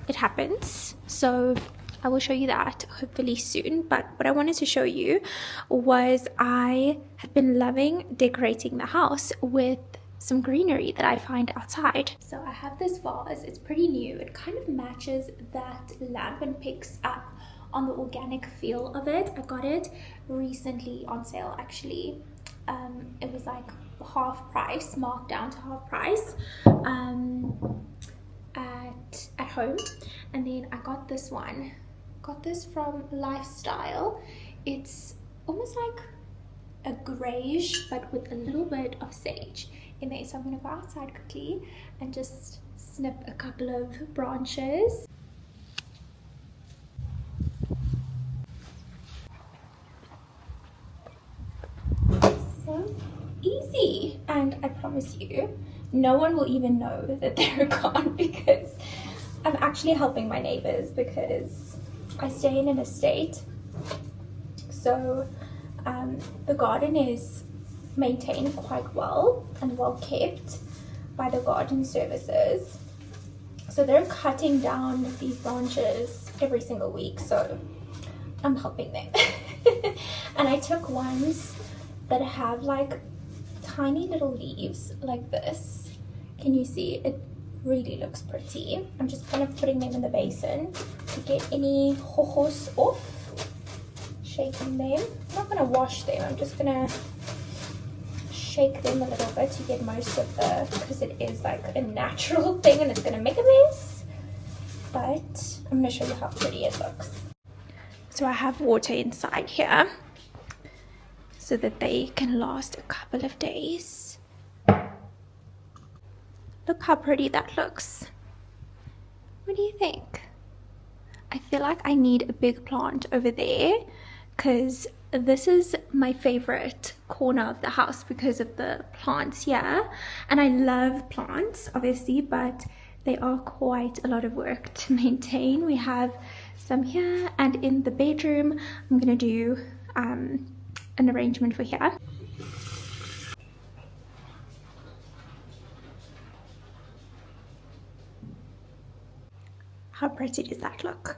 It happens. So I will show you that hopefully soon. But what I wanted to show you was I have been loving decorating the house with some greenery that I find outside. So I have this vase. It's pretty new. It kind of matches that lamp and picks up on the organic feel of it. I got it recently on sale actually. It was like half price, marked down to half price at home. And then I got this one. Got this from Lifestyle. It's almost like a greyish but with a little bit of sage in there. So I'm going to go outside quickly and just snip a couple of branches. So easy, and I promise you no one will even know that they're gone because I'm actually helping my neighbors because I stay in an estate. So the garden is maintained quite well and well kept by the garden services. So they're cutting down these branches every single week, so I'm helping them. And I took ones that have like tiny little leaves like this. Can you see? It really looks pretty. I'm just kind of putting them in the basin to get any hojos off. Shaking them. I'm not going to wash them. I'm just going to shake them a little bit to get most of the, because it is like a natural thing and it's going to make a mess. But I'm going to show you how pretty it looks. So I have water inside here so that they can last a couple of days. Look how pretty that looks. What do you think? I feel like I need a big plant over there because this is my favorite corner of the house because of the plants here. And I love plants, obviously, but they are quite a lot of work to maintain. We have some here, and in the bedroom, I'm gonna do an arrangement for here. How pretty does that look?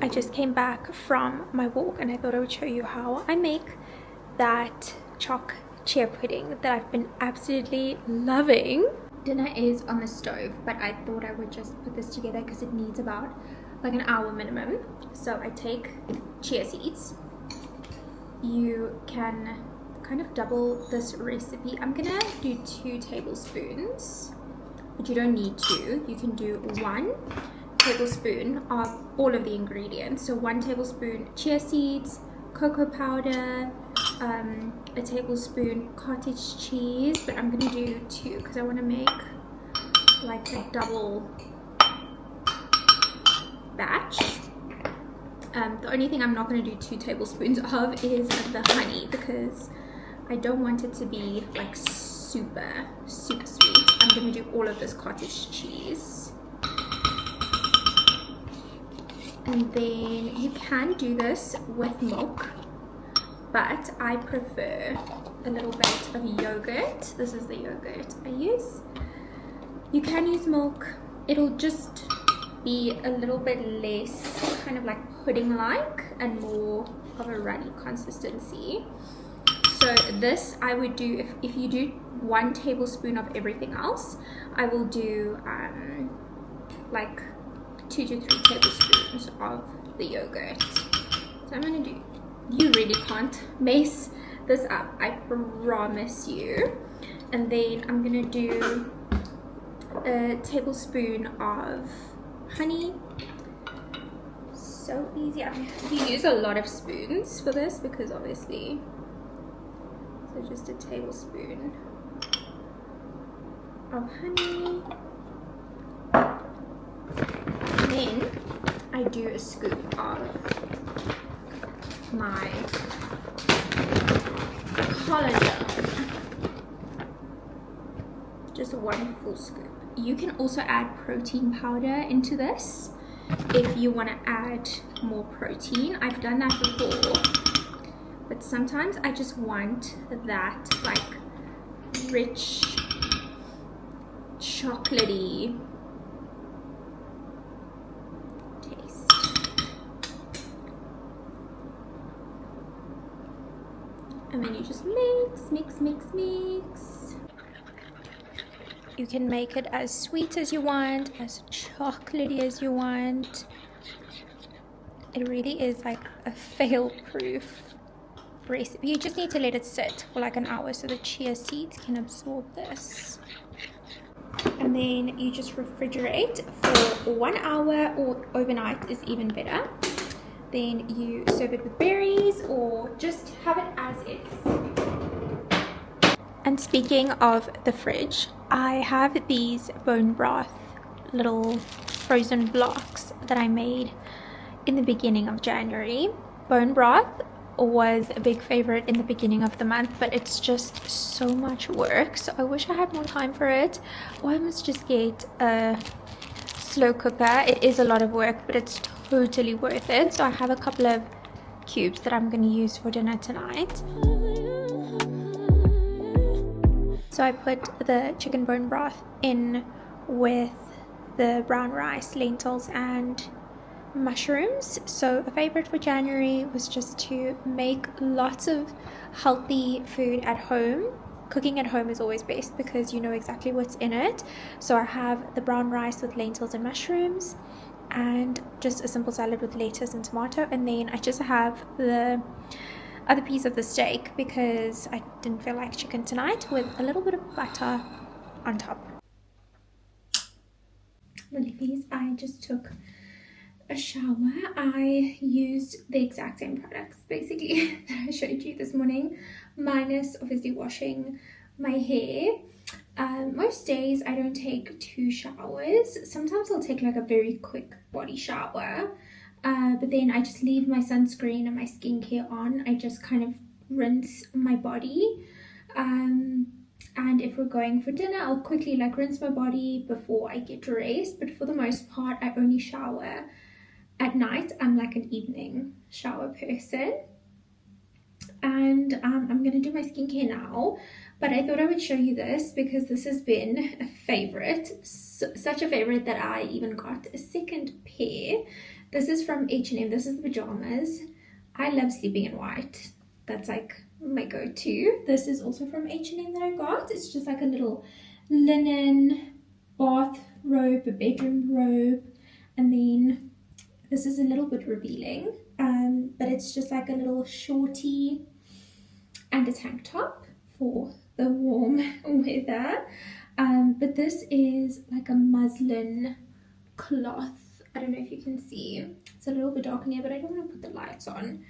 I just came back from my walk and I thought I would show you how I make that choc chia pudding that I've been absolutely loving. Dinner is on the stove, but I thought I would just put this together because it needs about like an hour minimum. So I take chia seeds. You can kind of double this recipe. I'm gonna do 2 tablespoons, but you don't need 2. You can do 1 tablespoon of all of the ingredients. So 1 tablespoon chia seeds, cocoa powder, a tablespoon cottage cheese, but I'm gonna do 2 because I want to make like a double batch. The only thing I'm not going to do 2 tablespoons of is the honey because I don't want it to be like super sweet. I'm going to do all of this cottage cheese. And then you can do this with milk, but I prefer a little bit of yogurt. This is the yogurt I use. You can use milk. It'll just be a little bit less kind of like pudding-like and more of a runny consistency. So this I would do, if you do 1 tablespoon of everything else, I will do like 2 to 3 tablespoons of the yogurt. So I'm gonna do, you really can't mess this up, I promise you. And then I'm gonna do a tablespoon of honey. So easy. You use a lot of spoons for this because obviously, so just a tablespoon of honey. And then I do a scoop of my colander. Just one full scoop. You can also add protein powder into this if you want to add more protein. I've done that before, but sometimes I just want that like rich chocolatey taste. And then you just mix. You can make it as sweet as you want, as chocolatey as you want. It really is like a fail-proof recipe. You just need to let it sit for like an hour so the chia seeds can absorb this. And then you just refrigerate for 1 hour, or overnight is even better. Then you serve it with berries or just have it as is. And speaking of the fridge, I have these bone broth little frozen blocks that I made in the beginning of January. Bone broth was a big favorite in the beginning of the month, but it's just so much work, so I wish I had more time for it, or I must just get a slow cooker. It is a lot of work, but it's totally worth it. So I have a couple of cubes that I'm going to use for dinner tonight. So I put the chicken bone broth in with the brown rice, lentils and mushrooms. So a favorite for January was just to make lots of healthy food at home. Cooking at home is always best because you know exactly what's in it. So I have the brown rice with lentils and mushrooms, and just a simple salad with lettuce and tomato, and then I just have the other piece of the steak because I didn't feel like chicken tonight, with a little bit of butter on top. Liefies, I just took a shower. I used the exact same products basically that I showed you this morning, minus obviously washing my hair. Most days I don't take 2 showers. Sometimes I'll take like a very quick body shower, but then I just leave my sunscreen and my skincare on. I just kind of rinse my body, and if we're going for dinner, I'll quickly like rinse my body before I get dressed. But for the most part, I only shower at night. I'm like an evening shower person. And I'm gonna do my skincare now, but I thought I would show you this because this has been a favorite, such a favorite that I even got a second pair. This is from H&M. This is the pajamas. I love sleeping in white. That's like my go-to. This is also from H&M that I got. It's just like a little linen bath robe, a bedroom robe, and then this is a little bit revealing, but it's just like a little shorty and a tank top for the warm weather. But this is like a muslin cloth. I don't know if you can see. It's a little bit dark in here, but I don't want to put the lights on.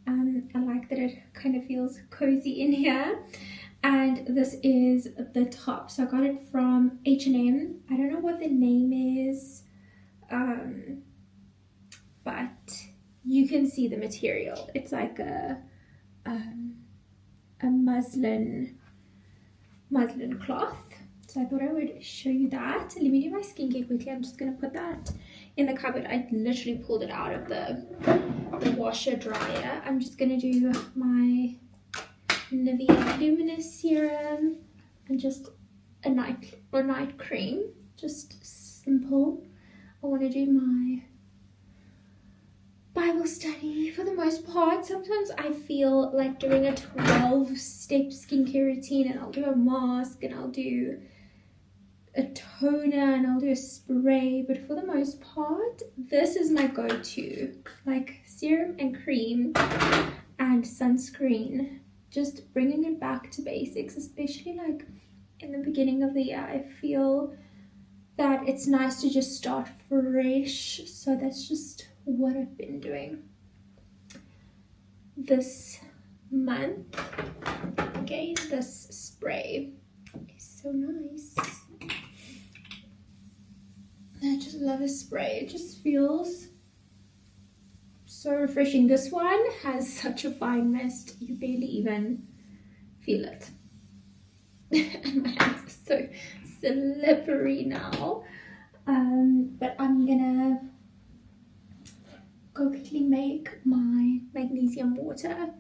I like that it kind of feels cozy in here. And this is the top. So I got it from H&M. I don't know what the name is, but you can see the material. It's like a muslin cloth. So I thought I would show you that. Let me do my skincare quickly. I'm just going to put that in the cupboard. I literally pulled it out of the washer dryer. I'm just going to do my Nivea Luminous Serum and just a night cream. Just simple. I want to do my Bible study for the most part. Sometimes I feel like doing a 12-step skincare routine, and I'll do a mask and I'll do a toner and I'll do a spray, but for the most part this is my go-to, like serum and cream and sunscreen, just bringing it back to basics, especially like in the beginning of the year. I feel that it's nice to just start fresh. So that's just what I've been doing this month. Again, this spray is so nice. I just love a spray. It just feels so refreshing. This one has such a fine mist, you barely even feel it. And my hands are so slippery now. But I'm gonna go quickly make my magnesium water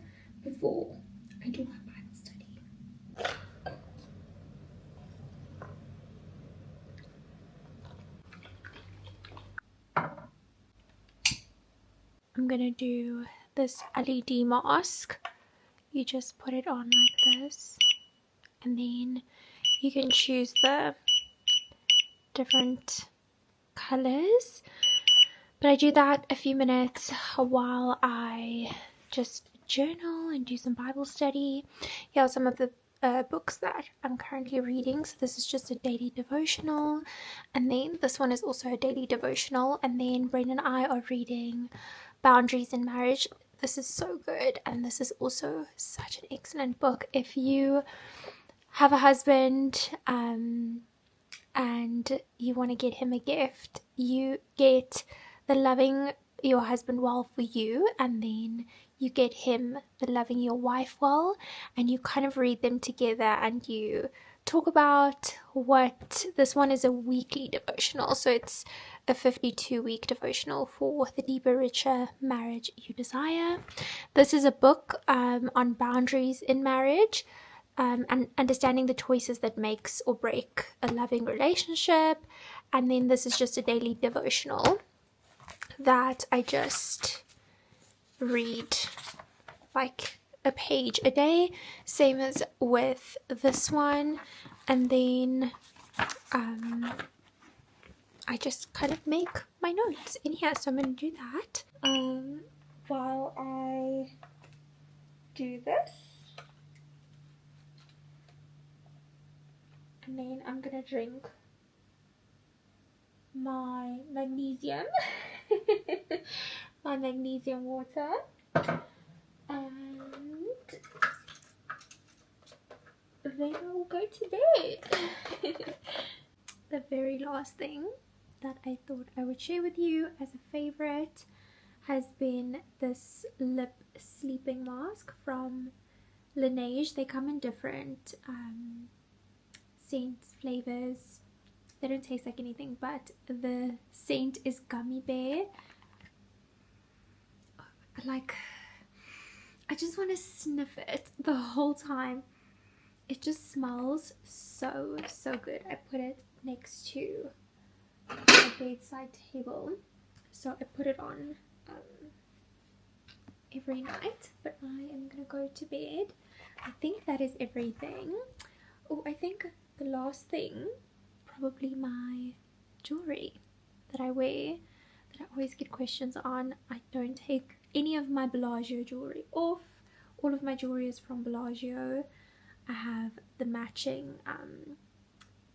before I do my Bible study. I'm gonna do this LED mask. You just put it on like this, and then you can choose the different colors. But I do that a few minutes while I just journal and do some Bible study. Here are some of the books that I'm currently reading. So this is just a daily devotional, and then this one is also a daily devotional, and then Brenda and I are reading Boundaries in Marriage. This is so good, and this is also such an excellent book. If you have a husband and you want to get him a gift, you get the Loving Your Husband Well for you, and then you get him the Loving Your Wife Well, and you kind of read them together and you talk about what this one is. A weekly devotional, so it's a 52-week devotional for the deeper, richer marriage you desire. This is a book on boundaries in marriage, and understanding the choices that makes or break a loving relationship. And then this is just a daily devotional that I just read like a page a day, same as with this one. And then I just kind of make my notes in here, so I'm going to do that while I do this. And then I'm going to drink my magnesium, my magnesium water, and then I'll go to bed. The very last thing that I thought I would share with you as a favorite has been this lip sleeping mask from Laneige. They come in different scents, flavors. They don't taste like anything, but the scent is gummy bear. I just want to sniff it the whole time. It just smells so good. I put it next to my bedside table, so I put it on every night. But I am gonna go to bed. I think that is everything. Oh, I think the last thing, probably my jewelry that I wear, that I always get questions on. I don't take any of my 𝘷𝘪𝘥𝘰 jewelry off. All of my jewelry is from 𝘷𝘪𝘥𝘰. I have the matching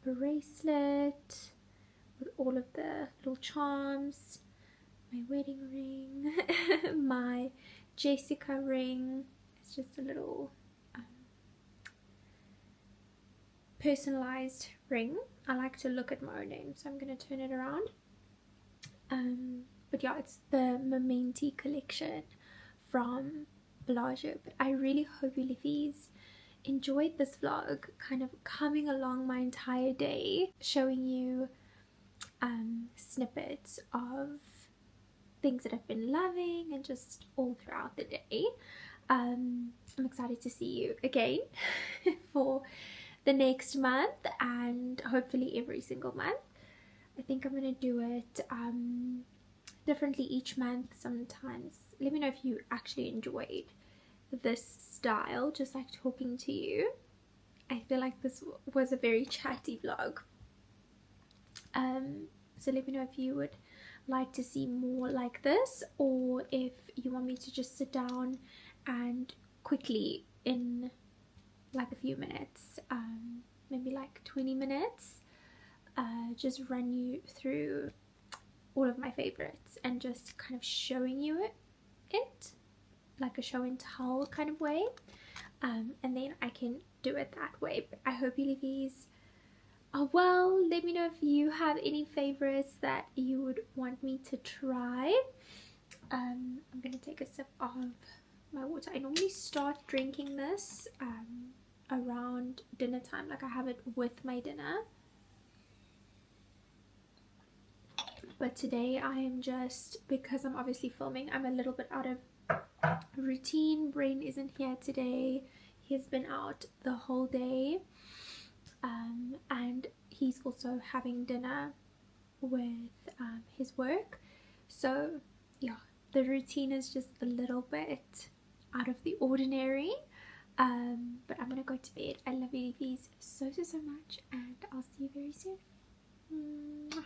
bracelet with all of the little charms, my wedding ring, my Jessica ring. It's just a little personalized ring. I like to look at my own name, so I'm going to turn it around. But yeah, it's the Momenti collection from 𝘷𝘪𝘥𝘰. But I really hope you liefies enjoyed this vlog, kind of coming along my entire day, showing you snippets of things that I've been loving and just all throughout the day. I'm excited to see you again for the next month, and hopefully every single month. I think I'm going to do it differently each month sometimes. Let me know if you actually enjoyed this style, just like talking to you. I feel like this was a very chatty vlog. So let me know if you would like to see more like this, or if you want me to just sit down and quickly, in like a few minutes, maybe like 20 minutes, just run you through all of my favorites and just kind of showing you it like a show and tell kind of way, and then I can do it that way. But I hope you liefies are well. Let me know if you have any favorites that you would want me to try. I'm gonna take a sip of my water. I normally start drinking this around dinner time, like I have it with my dinner, but today I am just, because I'm obviously filming, I'm a little bit out of routine. Brain isn't here today, he's been out the whole day, and he's also having dinner with his work, so yeah, the routine is just a little bit out of the ordinary, but I'm gonna go to bed. I love you liefies so much, and I'll see you very soon. Mwah.